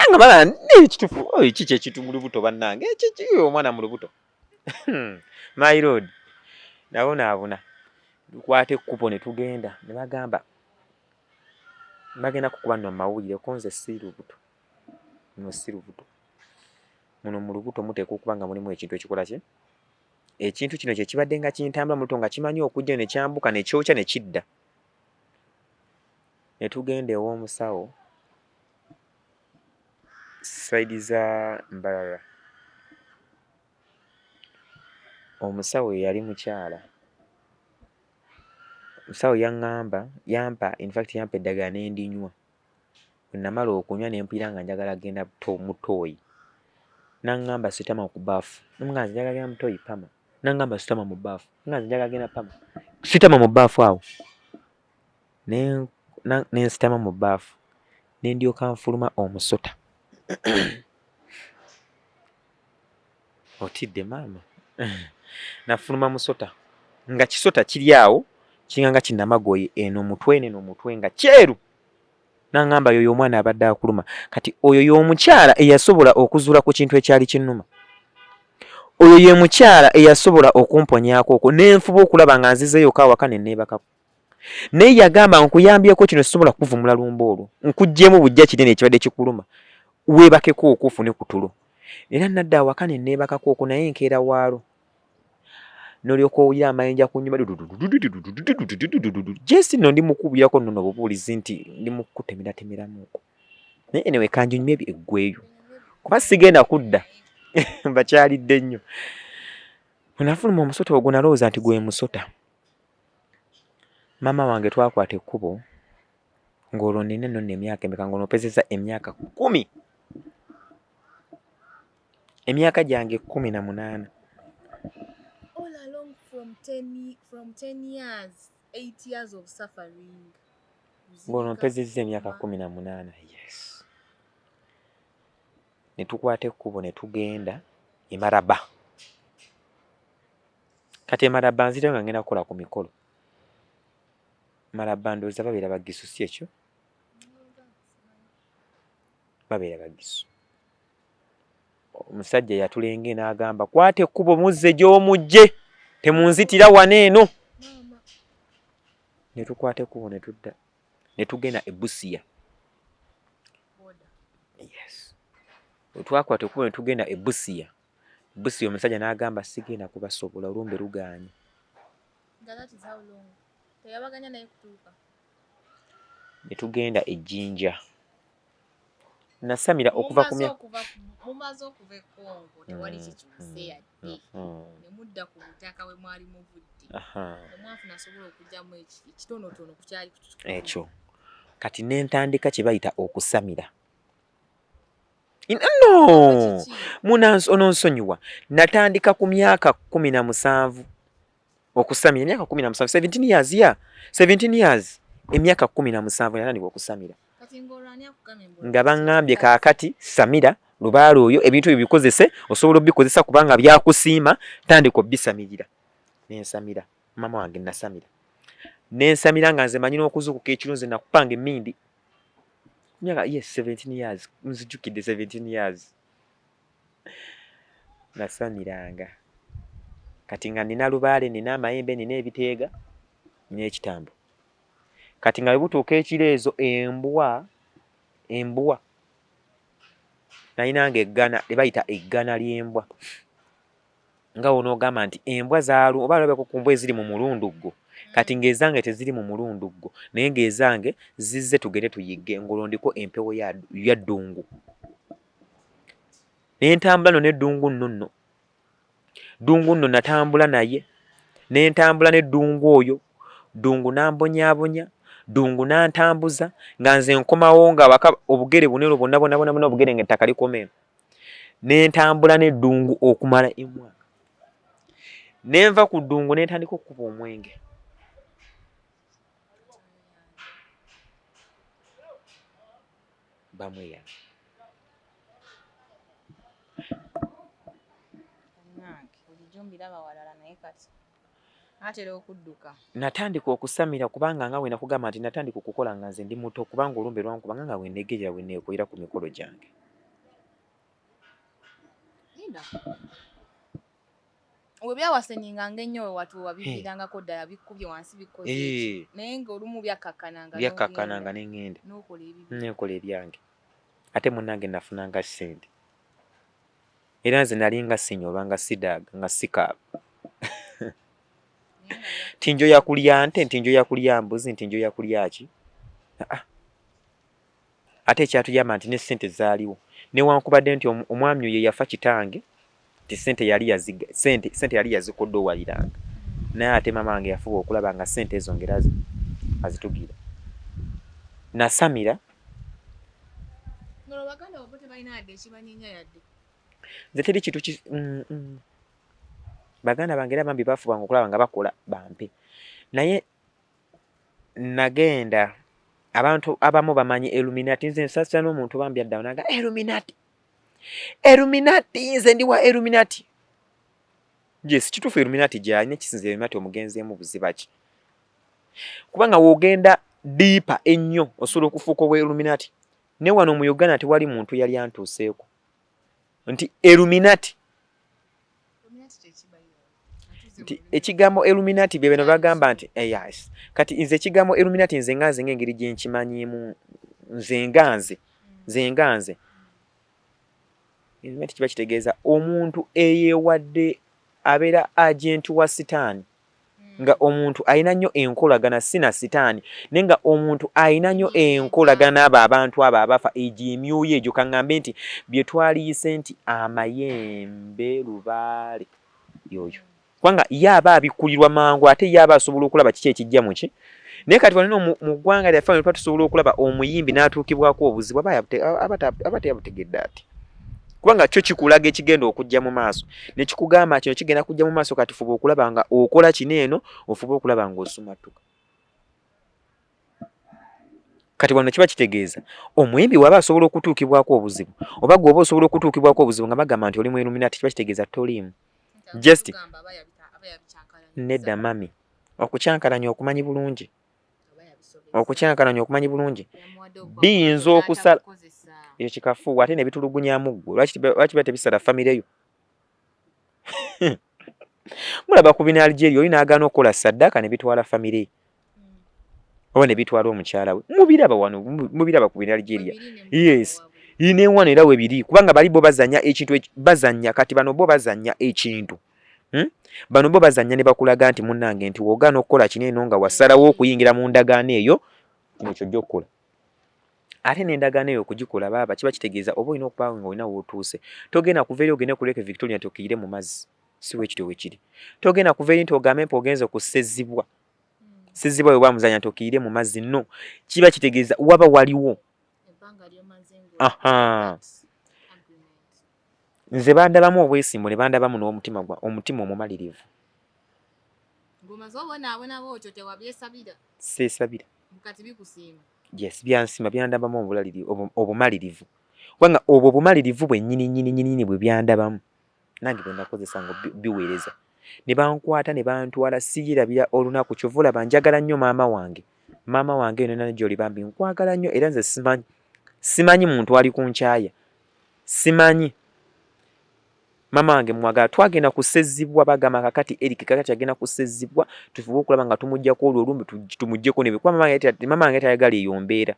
Nga bala ekitufu kiki ekintu mu lubuto bannange, ekiki omwana mu lubuto. My lord, nabonaabona. Tukwate ekkubo ne tugenda ne bagamba bagenda kukuba nno amawulire ko nze si lubuto. Nno si lubuto. Muno mu lubuto muteekwa okuba nga mulimu ekintu ekikola ki? Ekintu kino kye kibadde nga kintambula mu lubuto nga kimanyi okujja ne kyambuka ne kyokya ne kidda. Ne tugenda ew'omusawo sayidi za Mbarara. Omusawo yali mukyala. Omusawo yampa eddagala ne ndinywa. Bwe namala okunywa ne mpulira nga njagala genda mu ttooyi. N'aŋŋamba sitama ku bbaafu. Nga nze njagala genda mu ttooyi pama. N'aŋŋamba sitama mu bbaafu. Nga nze njagala genda pama. Sitama mu bbaafu awo. Ne nsitama mu bbaafu. Ne ndyoka nfuluma omusota. Otidde maama? Nafuluma musota. Nga kisota kiri awo, kinganga kinnamagoye eno mutwe neno omutwe nga kyeru. N'aŋŋamba yoyo omwana abadde akuluma. Kati oyo y'omukyala eyasobola okuzuula ku kintu ekyali kinnuma. Oyo ye mukyala eyasobola okumponyako okwo n'enfuba okulaba nga nzizeeyo awaka ne neebakako. Naye yagamba nkuyambyeko kino sisobola kuvumula lumba olwo. Nkuggyemu bujja kinene ekibadde kikuluma. Weebakeko okufune ku tulo. Era nadda awaka ne neebakako okwo naye nkeera waalo. N'olyoka owulira amayinja ku nnyumba jesi nno ndi mukubirako nno bubuulizi nti ndi mukutemeratemeramu okwo. Naye anyway kanjunyume eggweeyo. Kuba sigenda kudda. Bakyalidde nnyo. Bwe nafuluma omusota ogwo nalowooza nti gwe musota. Maama wange twakwata ekkubo ng'olwo nnina nno emyaka emeka ng'onoopezeza emyaka 10. emyaka gyange 18 all along from 10 years 8 years of suffering. ngono mpezezza emyaka 18. Yes, ne tukwata ekkubo ne tugenda e Maraba. Kati e Maraba nzirayo nga ngenda kukola ku mikolo. Maraba ndowooza babeera Bagisu, si ekyo? Babeera Bagisu. Omusajja yatulenge n'agamba kwata ekkubo muzze gy'omujje, temunzitira wano eno. Ne tukwata ekkubo ne tudda ne tugenda e Busia. Yes, twakwata ekkubo ne tugenda e Busia. Busia omusajja n'agamba sigenda kubasobola olumbe lugaanye. Ne tugenda e Jinja. Nasamira okuva ku mumaze okuva e Congo tewali kikyuse yadde ne mudda ku butaka we mwali muvudde omwafuna asobola okugyamu ekitonotono ku kyali ekyo. Kati n'entandika kye bayita okusamira. No, ononsonyiwa. Natandika ku myaka 17 okusamira, emyaka 17, 17 years ya 17 years, emyaka 17 natandika okusamira. Nga baŋŋambye kaakati samira lubaala oyo ebintu ebyo bikozese osobola obikozesa kubanga byakusiima, tandika obisamirira. Nensamira mama wange nasamira. Nensamira nga nze manyi n'okuzuukuka ekiro nze nakupanga emmindi. Myaka 17 years, nzijukidde 17 years. Nasamiranga. Kati nga nina lubaale, nina amayembe, nina ebiteega, nina ekitambo. Kati nga butuuka ekiro ezo embwa nalinanga eggana lyebayita eggana ly'embwa. Nga wonoogamba nti embwa zaalu oba alabako ku mbwa eziri mu mulunduggo. Kati ng'ezange teziri mu mulunduggo naye ng'ezange zizze tugende tuyigge ng'olondiko empewo ya ddungu. Ne ntambula ne ddungu nno. Ddungu nno natambula naye. Ne ntambula ne ddungu oyo. Ddungu n'ambonyaabonya. Ddungu n'antambuza nga nze nkomawo nga waka obugere bunero bonna obugere ng'ettaka likomewo. Ne ntambula ne ddungu okumala emwaka. Ne nva ku ddungu ne ntandika okukuba omwenge. Bamweya. Natandika okusamira kubanga nga wena kugamba nti natandika okukola nga nze ndi muto kubanga olumbe lwankubanga nga weneegerera weneekoera ku mikolo gyange. Owe byawasenyinga ng'ennyo we watuwa biviirangako ddala bikkubye wansi bikoze naye ng'olumu byakakkananga ne ngenda neekola ebyange. Ate munnange nafunanga ssente era nze nali nga sinyolwa nga sidaaga nga sikaaba. Tinjoya kulya nte, tinjoya kulya mbuzi, tinjoya kulya ki. Ate ekyatuyamba nti ne ssente zaaliwo newankubadde nti omwami oyo yafa kitange nti ssente yali yazikoddoowaliranga naye ate mama wange yafuba okulaba nga ssente ezo ngera azitugira. Nasamira nze teri kitu baganda bange era bambi bafubanga okulaba nga bakola bampe naye nagenda abantu abamu bamanyi Illuminati. Nze nsasira n'omuntu bambi addawo naga Illuminati nze ndi wa Illuminati. Yes, kituufu Illuminati gy'alina ekisinza Illuminati omugenzeemu buziba ki kubanga woogenda diipa ennyo osobola okufuuka owa Illuminati. Ne wano mu Uganda tewali muntu yali antuuseeko nti Illuminati nti ekigambo Illuminati bye bino bagamba nti yes. Kati nze ekigambo Illuminati nze nganze ng'engeri gye nkimanyiimu nze nganze Illuminati kiba kitegeeza omuntu eyeewadde abeera agenti wa sitaani nga omuntu alina nnyo enkolagana si na sitaani naye nga omuntu alina nnyo enkolagana n'abo abantu abo abafa egyo emyoyo egyo kaŋŋambe nti bye twaliyise nti amayembe lubaale yoyo kubanga ye aba abikkulirwa mangu ate ye aba asobola okulaba kiki ekijja mu ki. Naye kati wano mu ggwanga lyaffe ne tusobola okulaba omuyimbi n'atuukibwako obuzibu aba teyabutegedde ati kubanga kyo kikulaga ekigenda okujja mu maaso ne kikugamba kino kigenda kujja mu maaso kati fuba okulaba nga okola kino eno ofuba okulaba nga osumatuka. Kati wano kiba kitegeeza omuyimbi waba asobola okutuukibwako obuzibu oba gwoba osobola okutuukibwako obuzibu nga bagamba nti oli mu Illuminati kiba kitegeeza toliimu. Just nedda mami okukyankalanya okumanyi bulungi biyinza okusala eyo kikafuuwa ate ne bitulugunyamu ggwe lwaki biba tebisala famire yo. Mulaba ku bina Algeria oli n'agaana okukola saddaaka ne bitwala famire oba ne bitwala omukyala we mubiraba wano mubiraba ku bina Algeria. Yes ine wano era we biri kubanga bali bo bazanya ekintu bazanya kati bano bo bazanya ekintu bano bo bazanya ne bakulaga nti munnange nti wogaana okukola kino eno nga wasalawo okuyingira mu ndagaano eyo nekyo jja okukola. Ate n'endagaano eyo okugikola baaba kiba kitegeeza oba olina okuba nga olina wootuuse togenda kuva eri ogende ku Lake Victoria tokiire mu mazzi si weekityo wekiri. Togenda kuva eri nti ogambe mpa ogenze kusezibwa we bamuzanya tokiire mu mazzi no kiba kitegeeza waba waliwo nze bandabamu obwesimbu ne bandabamu n'omutima omumalirivu. Seesabira yes byansima byandabamu obumalirivu kubanga obwo obumalirivu bwennyini bwe byandabamu nange bwe nakozesa nga biweereza ne bankwata ne bantwala siyirabira olunaku kyova olaba njagala nnyo maama wange eno nana gy'oli bambi nkwagala nnyo era nze simanyi muntu ali ku nkyaya simanyi. Maama wange mwagala twagenda kusezibwa bagamba kakati Eric kakati agenda kusezibwa tufuba okulaba nga tumuggyako olwo olumbe tumuggyeko nebe kuba maama wange tayagala eyo mbeera.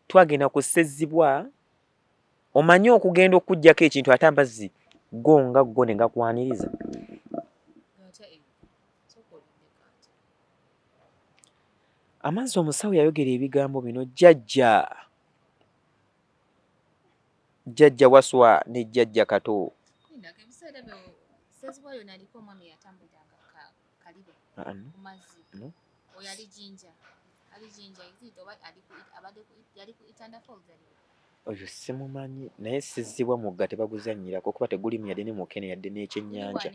Twagenda kusezibwa omanyi okugenda okuggyako ekintu ate amazzi go ne gakwaniriza. Amazzi omusawo yayogera ebigambo bino jjajja waswa ne jjajja kato. Oyo simumanyi naye Ssezibwa mugga tebaguzannyirako kuba teguli yadde ne mukene yadde n'ekyennyanja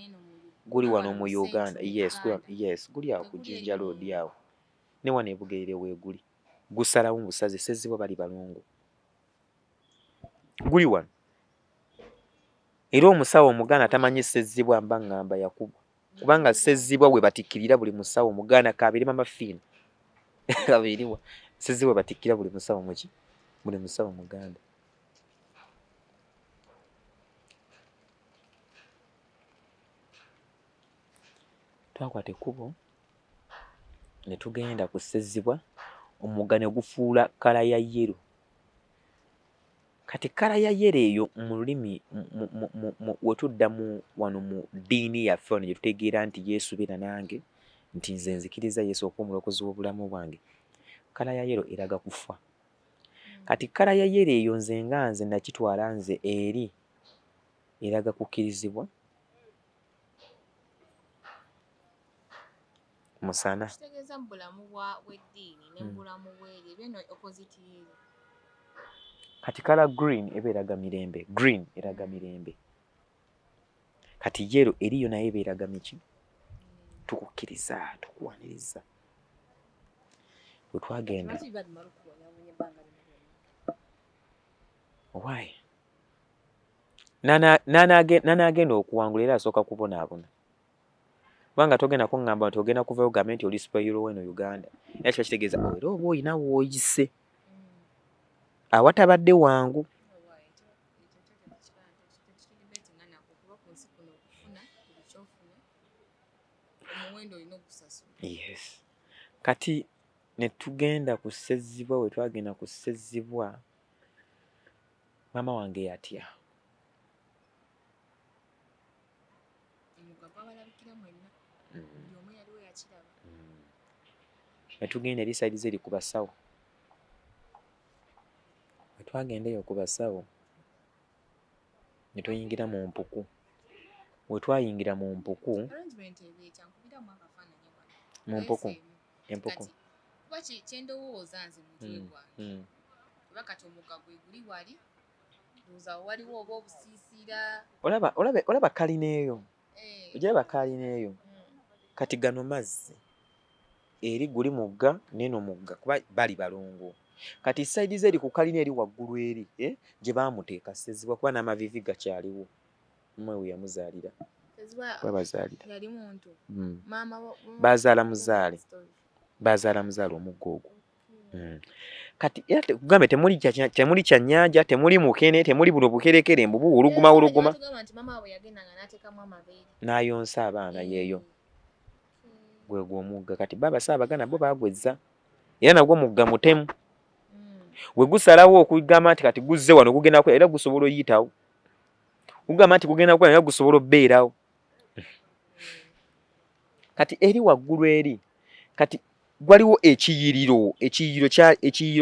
guli wano mu Uganda. Yes guli awo ku Jinja Road awo ne wano e Bugerere weeguli gusalawo mu busaze Ssezibwa bali balongo guli wano era omusawo Omuganda tamanyi Ssezibwa mba ngamba yakubwa kubanga Ssezibwa we batikkirira buli musawo Omuganda kaabirima mafiina kabiriwa Ssezibwa batikkira buli musawo muki buli musawo Muganda. Twakwata ekkubo ne tugenda ku Ssezibwa omugga ne gufuula kala ya yero. Kati kala ya yero eyo mu lulimi we tudda wano mu ddiini yaffe wano gye tutegeera nti Yesu beera nange nti nze nzikiriza Yesu okuba omulokozi w'obulamu bwange. Kala ya yero eraga kufa. Kati kala ya yero eyo nze nga nze nakitwala nze eri eraga kukkirizibwa musana. Kati kala green eba eraga mirembe. Green eraga mirembe. Kati yero eriyo naye eba eraga miki tukukkiriza tukuwaniriza. Bwe twagenda why nanaagenda okuwangula era asooka kubonaabona kubanga togenda kuŋŋamba nti ogenda kuvayo ogambe nti oli superhero weno Uganda era kiba kitegeeza era oba olina w'oyise awatabadde wangu. Yes. Kati ne tugenda ku Ssezibwa we twagenda ku Ssezibwa maama wange yatya. Ne tugenda eri sayidi zeri ku basawo. We twagenda eyo ku basawo ne tuyingira mu mpuku. We twayingira mu mpuku empuku kuba kyendowooza nze mutwe gwange kuba kati omugga gwe guli wali ndowooza waliwo oba obusiisira olaba kalina eyo ogiraba kalina eyo kati gano mazzi eri guli mugga neno mugga kuba bali balongo kati saidi ze eri ku kalina eri waggulu eri gye baamuteeka Ssezibwa kuba n'amavivi gakyaliwo mmwe we yamuzaalira babazaalira yali muntu bazaala muzaale omugga ogwo kati era tugambe temuli kyannyanja temuli mukene temuli buno bukerekere embubu wuluguma n'ayonsa abaana yeeyo gwegwo omugga kati baba Ssaabagana bo baagwezza era nagwo mugga mutemu we gusalawo okugamba nti kati guzze wano gugenda era gusobola oyitawo gugamba nti gugenda era gusobola obbeerawo kati eri waggulu eri kati waliwo ekiyiriro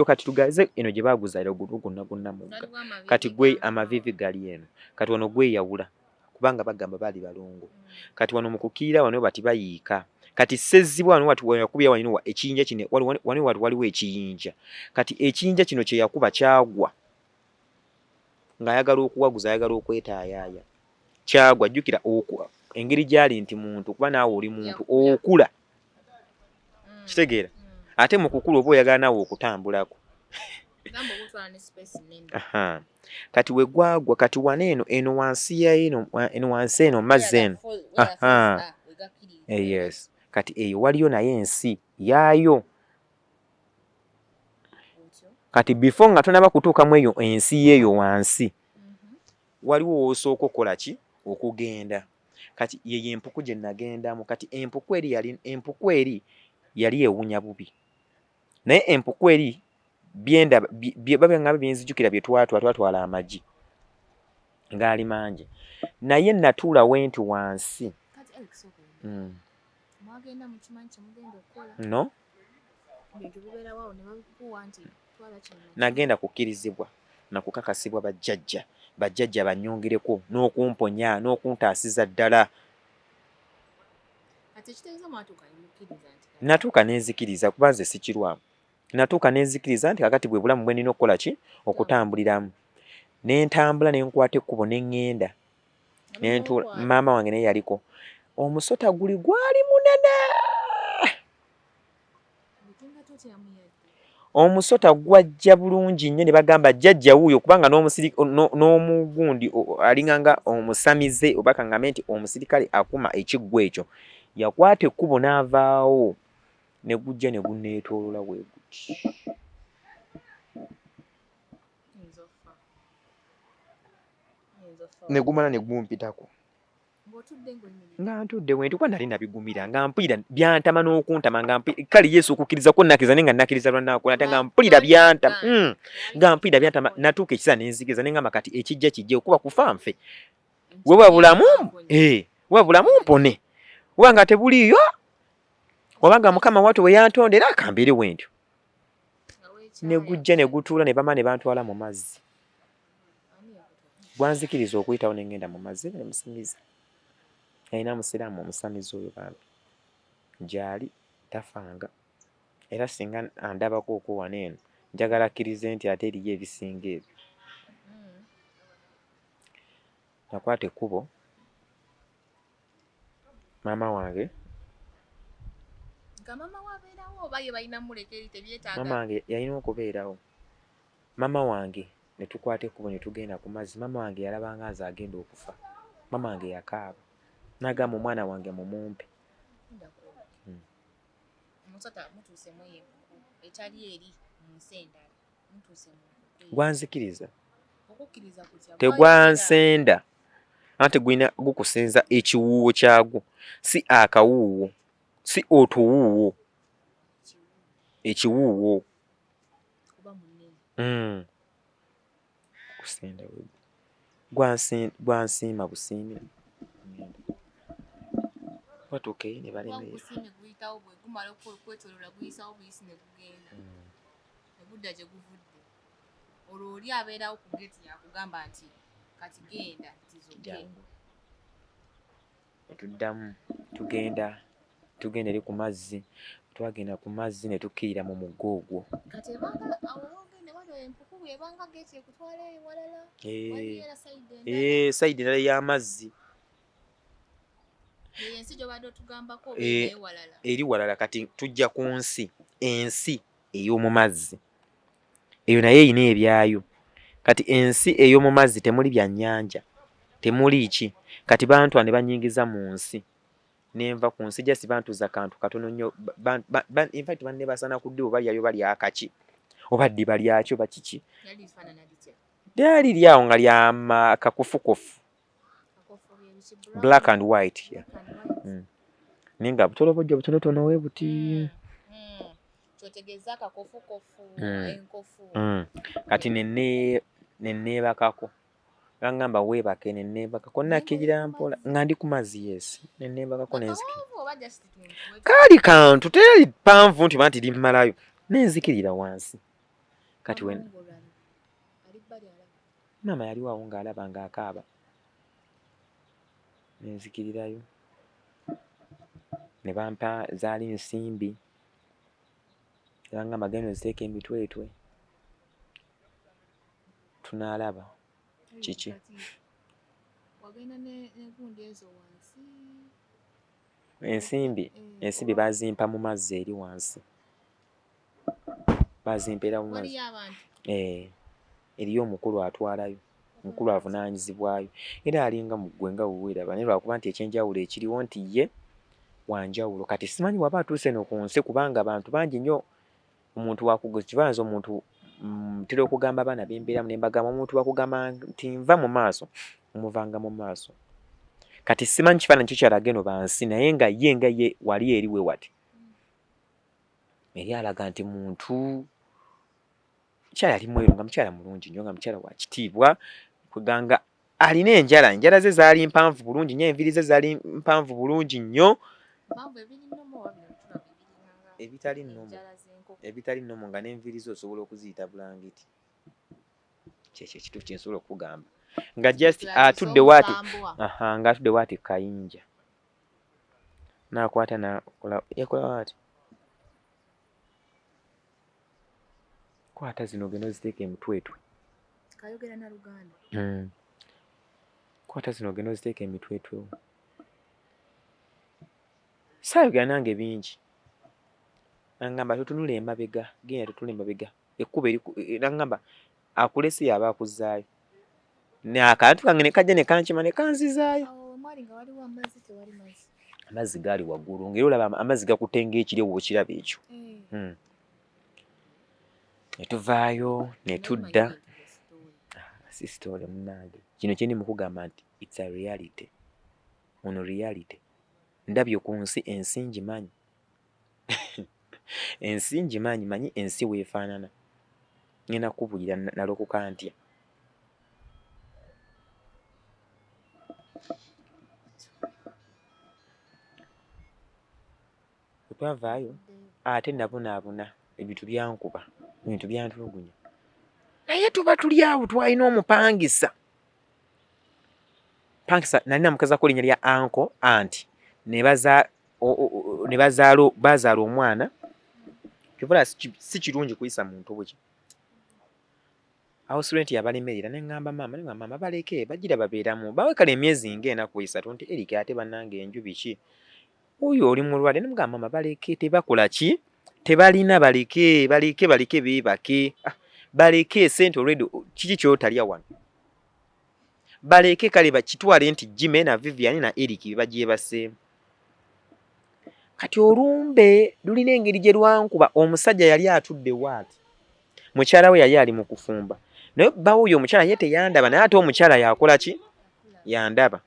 kati tugaze eno gye baaguzaalira gonna mugga kati gwe amavivi gali eno kati wano gweyawula kubanga bagamba baali balongo kati wano mu kukiira wano bati bayiika kati Ssezibwa wano wati yakubya wano ekiyinja kino wano waliwo ekiyinja kati ekiyinja kino kye yakuba kyagwa ng'ayagala okuwaguza ayagala okwetaayaaya kyagwa jjukira engeri gyali nti muntu kuba naawe oli muntu okula kitegeera ate mu kukula oba oyagala naawe okutambulako kati we gwagwa kati wano eno wansi eno wansi eno mazzi eno yes kati eyo waliyo naye ensi yaayo kati before nga tonaba kutuukamu eyo ensi yeeyo wansi waliwo w'osooka okukola ki okugenda kati yeyo empuku gye nagendamu kati empuku eri yali ewunya bubi naye empuku eri babanga byenzijukira bye twatwala amagi ngaali mangi naye natuula wenti wansi no nagenda kukkirizibwa nakukakasibwa bajjajja banyongereko n'okumponya n'okuntaasiza ddala natuuka nenzikiriza kuba nze sikirwamu natuuka nenzikiriza nti kakati bwe bulamu bwe nina okukola ki okutambuliramu nentambula nenkwata ekkubo neŋŋenda maama wange naye yaliko omusota gwali munene omusota gwajja bulungi nnyo ne bagamba jjajja wuuyo kubanga n'omugundi alinganga omusamize oba kangambe nti omusirikale akuma ekiggwa ekyo yakwata ekkubo n'avaawo ne gujja ne gunneetoolola bwe guti ne gumala ne gumpitako nga ntudde wenti kuba nali nabigumira nga mpulira byantama n'okuntama nga kale Yesu okukkiriza ko nakkiriza naye nga nakkiriza lwanaako ate nga mpulira byantama nga mpulira byantama natuuka ekiseera nenzikiriza ne ngamba kati ekijja kijje okuba kufa nfe wewe bulamu mpone wewe nga tebuliyo wabanga Mukama wattu we yantondera akambeere wentyo ne gujja ne gutuula ne bama ne bantwala mu mazzi gwanzikiriza okuyitawo ne ngenda mu mazzi ne musimiza alina musiraamu omusamizi oyo bambi gyali tafanga era singa andabako okuwana eno njagala akkirize nti ate eriyo ebisinga ebyo nakwata ekkubo maama wange maama wange yalina okubeerawo maama wange ne tukwata ekkubo ne tugenda ku mazzi maama wange yalabanga nze agenda okufa maama wange yakaaba n'agamba omwana wange mumumpe gwanzikiriza tegwansenda anti gwina gukusenza ekiwuuwo kyagwo si akawuuwo si otuwuuwo ekiwuuwo kusenda gwansiima busiimi watuukeyo ne balemererwa olwo oli abeerawo ku geti yakugamba nti kati genda netuddamu tugenda tugenda eri ku mazzi. Twagenda ku mazzi ne tukkirira mu mugga ogwo. Kati ebanga awo ogende wano empuku bw'ebanga geeti ekutwala ewalala. Waliera sayidi endala y'amazzi. Ensi gy'obadde otugambako oba walala. Eri walala kati tujja ku ensi ey'omu mazzi. Eyo naye erina ebyayo. Kati ensi ey'omu mazzi temuli byannyanja, temuli ki. Kati bantu ne banyingiza mu nsi. Nenva ku nsi jasi bantuza kantu katono nnyo. In fact banne basana ku ddibo balyayo balya akaki. Oba ddiba lyakyo oba kiki. Lyali lyawo nga lya kakufukufu. Black and white. Yeah. Ninga butolobojja butonotono we buti. Kyotegeeza akakofukofu enkofu. Kati nenneebakako. Ngamba weebake nenneebakako nakkirira mpola nga ndi ku mazzi yes. Nenneebakako nenzikirira. Kaali kantu teri panvu nti banti limmalayo. Nenzikirira wansi. Kati when mama yali waawo ng'alaba ng'akaaba. Nenzikirirayo. Ne bampa zaali nsimbi. Ngamba genda oziteeka emitwetwe. Tunaalaba. Kiki? Wagenda n'enkundi ezo wansi. Ensimbi bazimpa mu mazzi eri wansi. Bazimpera mu mazzi. Eriyo omukulu atwalayo. Omukulu avunaanyizibwayo. Era alinga muggwe nga weeraba. Naye lwakuba nti ekyenjawulo ekiriwo nti ye wanjawulo. Kati simanyi waba atuuse no ku nsi kubanga abantu bangi nnyo. Omuntu wakugoza kibanza omuntu ntera okugamba abaana b'embeeramu ne mbagamba omuntu wakugamba nti nva mu maaso omuvanga mu maaso. Kati simanyi kifaananyi kyo kyalaga eno bansi naye nga ye wali eriwe wati. Eri alaga nti muntu mukyala yali mweru nga mukyala mulungi nnyo nga mukyala wa kitiibwa kuganga alina enjala ze zaali mpanvu bulungi nnyo enviiri ze zaali mpanvu bulungi nnyo. Ebitali nnomo nga n'enviiri zo osobola okuziyita bulangiti. Kyekyo ekituufu kye nsobola okugamba. Nga just atudde waati nga atudde waati kayinja. N'akwata n'akola yakola waati. Kwata zino ogenda oziteeka emitwetwe. Kayogera na Luganda. Kwata zino ogenda oziteeka emitwetwe. Saayogera nange bingi. Ngamba tutunula emabega, genda tutule emabega. Ekkuba ngamba akulesi yaba akuzzaayo. Akantu kange ne kajja ne kankima ne kanzizaayo. Mwali nga waliwo amazzi tewali mazzi. Amazzi gaali waggulu. Ng'era olaba amazzi gakutte ng'ekiri w'okiraba ekyo. Ne tuvaayo ne tudda. Si story munnange. Kino kye ndi mu kugamba nti it's a reality. Ono reality. Ndabye ku nsi ensi ngimanyi. Ensi ngimanyi manyi ensi weefaanana. Ngenda kukubulira nalokoka ntya. Twavaayo ate nabunaabuna ebintu byankuba ebintu byantulugunya. Naye tuba tuli awo twalina omupangisa. Pangisa nalina mukazi ako linnya lya anko anti ne bazaala omwana. Kivula si kirungi kuyisa muntu bwe ki. House rent yabalemerera ne ngamba mama baleke bagira babeeramu bawe kale emyezi ng'enaku 3 nti erike ate bannange enju biki. Oyo oli mulwadde ne mugamba mama baleke tebakola ki tebalina baleke beebake. Baleke sente already kiki kyotalya wano. Baleke kale bakitwale nti Jimmy na Vivian na Eric bagyebaseemu. Kati olumbe lulina engeri gye lwankuba omusajja yali atudde waati. Mukyala we yali ali mu kufumba. Naye bawo oyo omukyala ye teyandaba naye ate omukyala yakola ki? Yandaba.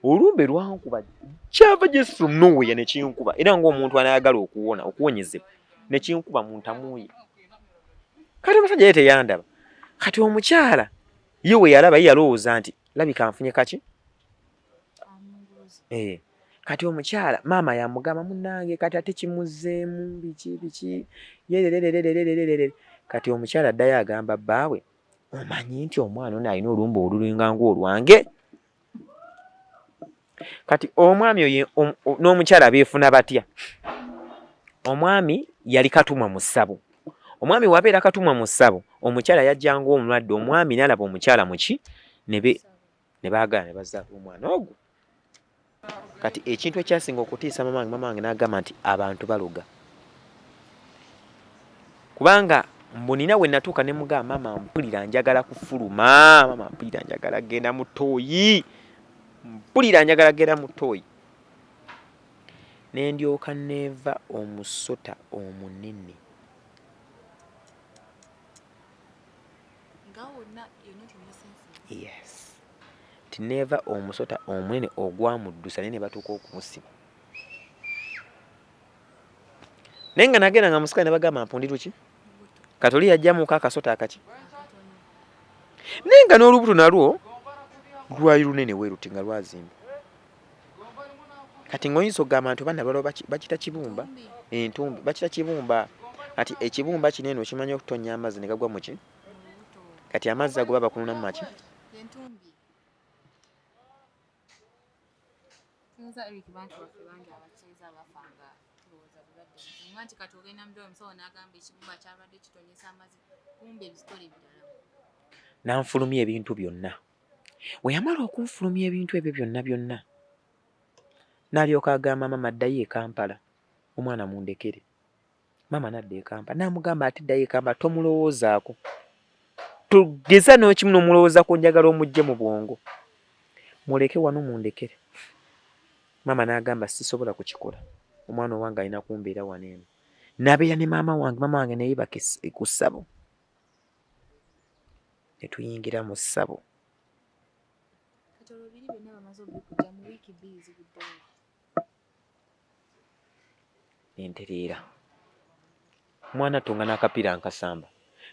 Olumbe lwankuba kyava just from nowhere ne kinkuba. Era ng'omuntu anayagala okuwonyezebwa ne kinkuba mu ntamuye. Kati omusajja ye teyandaba. Kati omukyala ye we yalaba ye yalowooza nti labika nfunye kaki? Kati omukyala maama yamugamba munnange kati ate kimuzzeemu biki yererererererere. Kati omukyala addayo agamba bbaawe omanyi nti omwana ono alina olumbe olulinga ng'olwange. Kati omwami oyo n'omukyala beefuna batya? Omwami yali katumwa mu ssabo. Omwami wabeera katumwa mu ssabo, omukyala yajjanga omulwadde, omwami n'alaba omukyala muki ne baagala ne bazaala omwana ogwo. Kati ekintu ekyasinga okutiisa mama wange n'agamba nti abantu baloga. Kubanga mbonina we natuuka ne mugamba mama mpulira njagala kufuluma, mama mpulira njagala genda mu ttooyi, mpulira njagala genda mu ttooyi. Ne ndyoka neeva omusota omunene. Yes. Tineeva omusota omunene ogwamuddusa naye ne batuuka okumusiba. Naye nga nagenda nga musika ne bagamba mpundiru ki? Katoli yajjamuko akasota akaki? Naye nga n'olubuto nalwo lwali lunene weeruti nga lwazimba. Kati ng'oyinza okugamba nti obaana balaba bakita kibumba, entumbi bakita kibumba. Kati ekibumba kino eno okimanyi okutonnya amazzi ne gagwa mu ki? Kati amazzi ago baba bakununamu maki? Entumbi. Tuza Eric bantu baffe bangi abakyeza abafanga tulowooza bulwadde. Nti kati ogenda mu ddwaliro omusawo n'agamba ekibumba kyabadde kitonyesa amazzi, kumbe ebisitole ebirala. Nanfulumya ebintu byonna. We yamala okunfulumya ebintu ebyo byonna n'alyoka agamba mama addayo e Kampala, omwana mundekere. Mama n'adda e Kampala, n'amugamba ati ddayo e Kampala tomulowoozaako. Tugeza n'okimu n'omulowooza ku njagala omugye mu bwongo. Muleke wano mundekere. Mama n'agamba sisobola kukikola. Omwana owange alina kumbeera wano eno. N'abeera ne mama wange ne yeebaka ku ssabo. Ne tuyingira mu ssabo. Kati olwo biri byonna bamaze okubikujja mu wiiki bbiri ziguddewo. Entereera. Mwana tunga n'akapiira nkasamba.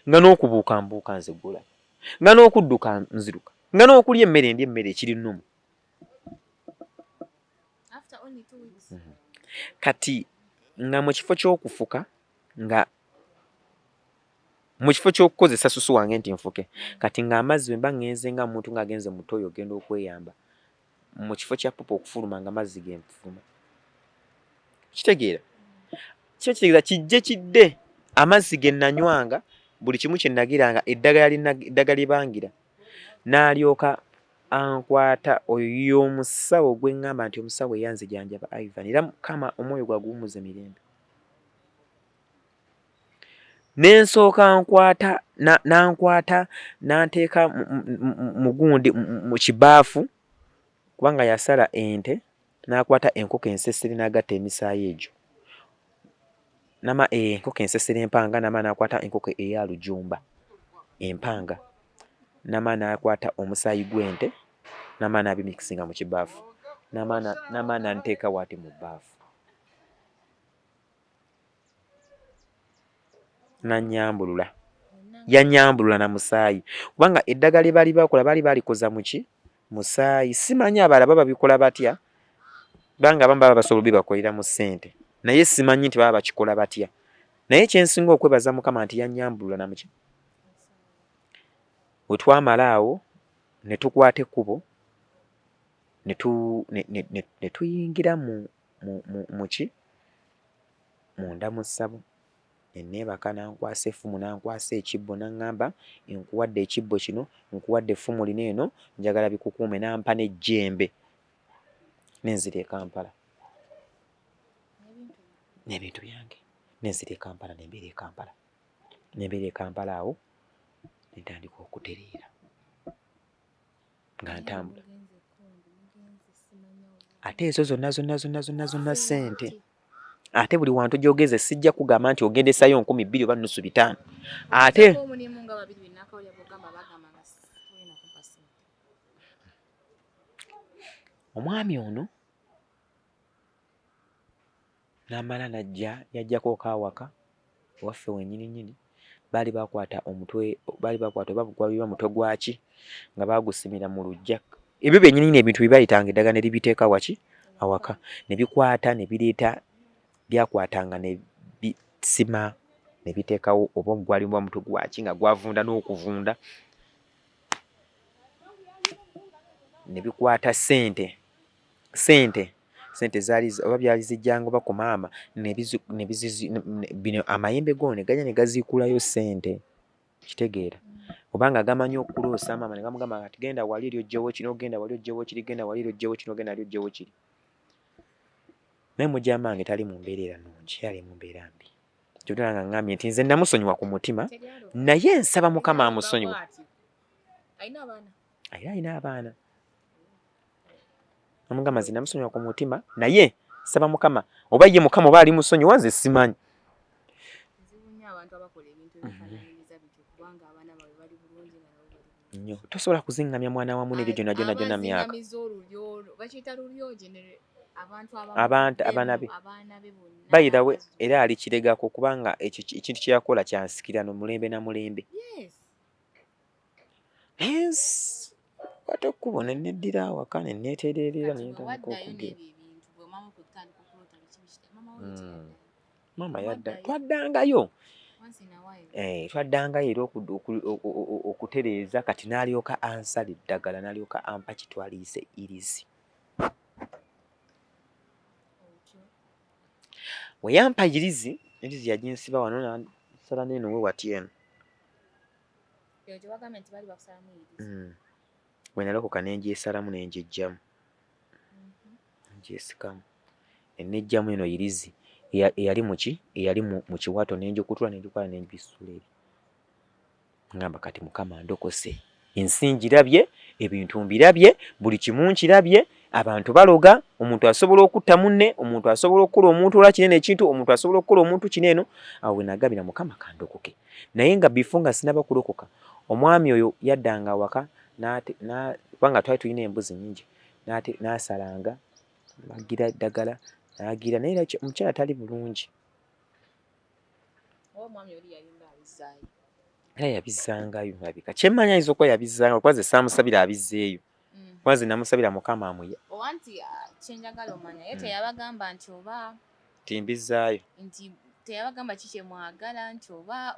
Nga n'okubuuka mbuuka nzigula. Nga n'okudduka nziruka. Nga n'okulya emmere ndya emmere ekiri nnumu. After only 2 weeks. Kati nga mu kifo ky'okufuka nga mu kifo ky'okukozesa susu wange nti nfuke, kati ng'amazzi bwe mba ngenze nga muntu ng'agenze mu ttooyi ogenda okweyamba, mu kifo kya papa okufuluma nga mazzi genfuluma. Kitegeera? Kyo kitegeeza kijje kidde amazzi ge nanywanga, buli kimu kye nagiranga eddagala libangira, n'alyoka ankwata oyo omusawo gwe ngamba nti omusawo eyanze janjaba Ivan, era Mukama omwoyo gwa guwummuze mirembe. Nensooka nankwata nanteeka mu gundi mu kibaafu, kubanga yasala ente, n'akwata enkoko ensesere n'agatta emisaayi egyo. Enkoko ensesere empanga, n'akwata enkoko eya lujumba empanga, n'akwata omusaayi gw'ente, n'abimikisinga mu kibaafu, n'anteeka waati mu bbaafu. Nanyambulula. Yanyambulula na musaayi. Kubanga eddagala bali bakola balikoza muki? Musaayi. Simanyi abalala baba babikola batya? Banga abamu baba basobola bibakolera mu ssente. Naye simanyi nti baba bakikola batya. Naye kyensinga okwebaza Mukama nti yanyambulula na muki? Bwe twamala awo ne tukwata ekkubo ne tuyingira muki? Munda mu ssabo. Neebaka nankwasa effumu nankwasa ekibbo n'aŋŋamba nkuwadde ekibbo kino, nkuwadde effumu lino eno, njagala bikukuume, n'ampa n'ejjembe. Nenzira e Kampala. N'ebintu byange. Nenzira e Kampala, nembeera e Kampala. Nembeera e Kampala awo netandika okutereera. Nga ntambula. Ate ezo zonna ssente. Ate buli wantu gy'ogeze sijja kugamba nti ogendesayo 2,000 oba nusu 5. Ate omwami ono n'amala yajjako kawaka waffe wennyini baali bakwata omutwe, oba mutwe gwaki nga bagusimira mu luggya. Ebyo byennyini ebintu bibayitanga eddagala ne libiteeka waki? Awaka. Ne bikwata ne bireeta byakwatanga ne bisima ne biteekawo, oba gwali bwa mutwe gwaki nga gwavunda n'okuvunda, ne bikwata ssente sente zaali oba byali zijjanga oba ku maama bino amayembe go ne gajja ne gaziikulayo sente kitegeera obanga gamanyi okuloosa maama ne gamugamba kati genda wali eri oggyewo kino genda wali oggyewo kiri genda wali eri oggyewo kino genda wali oggyewo kiri naye mujja mmange tali mu mbeera nnungi yali mu mbeera mbi kyotera nga ngambye nti nze namusonyiwa ku mutima naye nsaba mukama amusonyiwa era alina abaana amugamba nze namusonyiwa ku mutima naye nsaba mukama oba ye mukama oba ali musonyiwa nze simanyi nnyo tosobola kuzingamya mwana wamu n'ebyo gyonna myaka abaana be by the way era ali kiregako kubanga ekintu kye yakola kyansikira no mulembe na mulembe kwata ekkubo ne neddira awaka ne neetereerera nentandika okugenda maama yadda twaddangayo era okutereeza kati n'alyoka ansala eddagala n'alyoka ampa kitwaliise irizi we yampa irizi yaginsiba wano nasala neeno we wati eno we nalokoka nengyesalamu nengyejjamu ngyesikamu enejjamu eno irizi eyali muki eyali mu kiwato nenjikutula nenjikola nenjisula eri ngamba kati mukama ndokose ensi ngirabye ebintu mbirabye buli kimu nkirabye abantu baloga omuntu asobola okutta munne omuntu asobola okukola omuntu ola kinene ekintu omuntu asobola okukola omuntu kineno awo wenagabira mukama kandokoke naye nga bifu nga sinaba kulokoka omwami oyo yaddanga awaka kubanga twali tulina embuzi nyingi n'asalanga bagira eddagala n'agira naye omukyala tali bulungi era yabizzangayo abika kyemmanyi ayinza okuba yabizzanga kuba ze saamusabira abizzeeyo kuba ze namusabira mukama amuya owanti kyenjagala omanya ye teyabagamba nti oba timbizzaayo nti teyabagamba kiki mwagala nti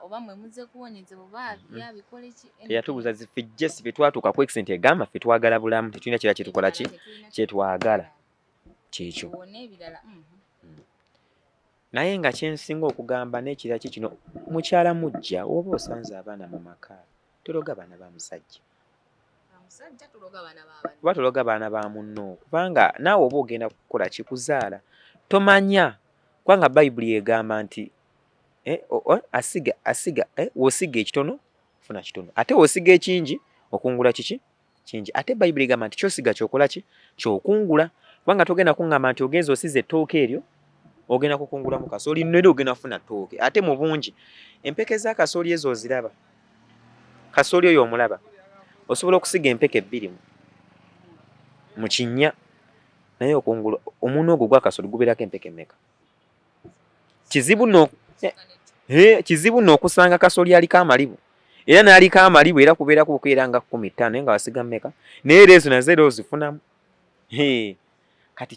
oba mwe muzze kuwonyezebwa oba yabikole ki teyatubuuza ziffe si ffe twatuuka ku extent egamba ffe twagala bulamu tetulina kira kyetukola ki kyetwagala kyekyo naye nga kyensinga okugamba n'ekira ki kino mukyala mujja oba osanze abaana mu maka tologa baana ba musajja oba tologa baana ba munno kubanga naawe oba ogenda kukola kikuzaala tomanya kubanga bayibuli egamba nti wosiga ekitono funa kitono ate wosiga ekingi okungula kiki kingi ate bayibuli egamba nti kyosiga kyokola ki kyokungula kubanga togenda kuŋŋamba nti ogenza osiza ettooke eryo ogenda kukungulamu kasooli nere ogenda kufuna ttooke ate mu bungi empeke za kasooli ezo oziraba kasooli oyo omulaba osobola okusiga empeke 2 mu kinnya naye okungula omunno ogwo gwa kasooli gubeerako empeke mmeka kizibu nno okusanga kasooli aliko amalibu era n'aliko amalibu era kubeerako okubeera nga 15 naye nga wasiga mmeka naye era ezo nazo era ozifunamu kati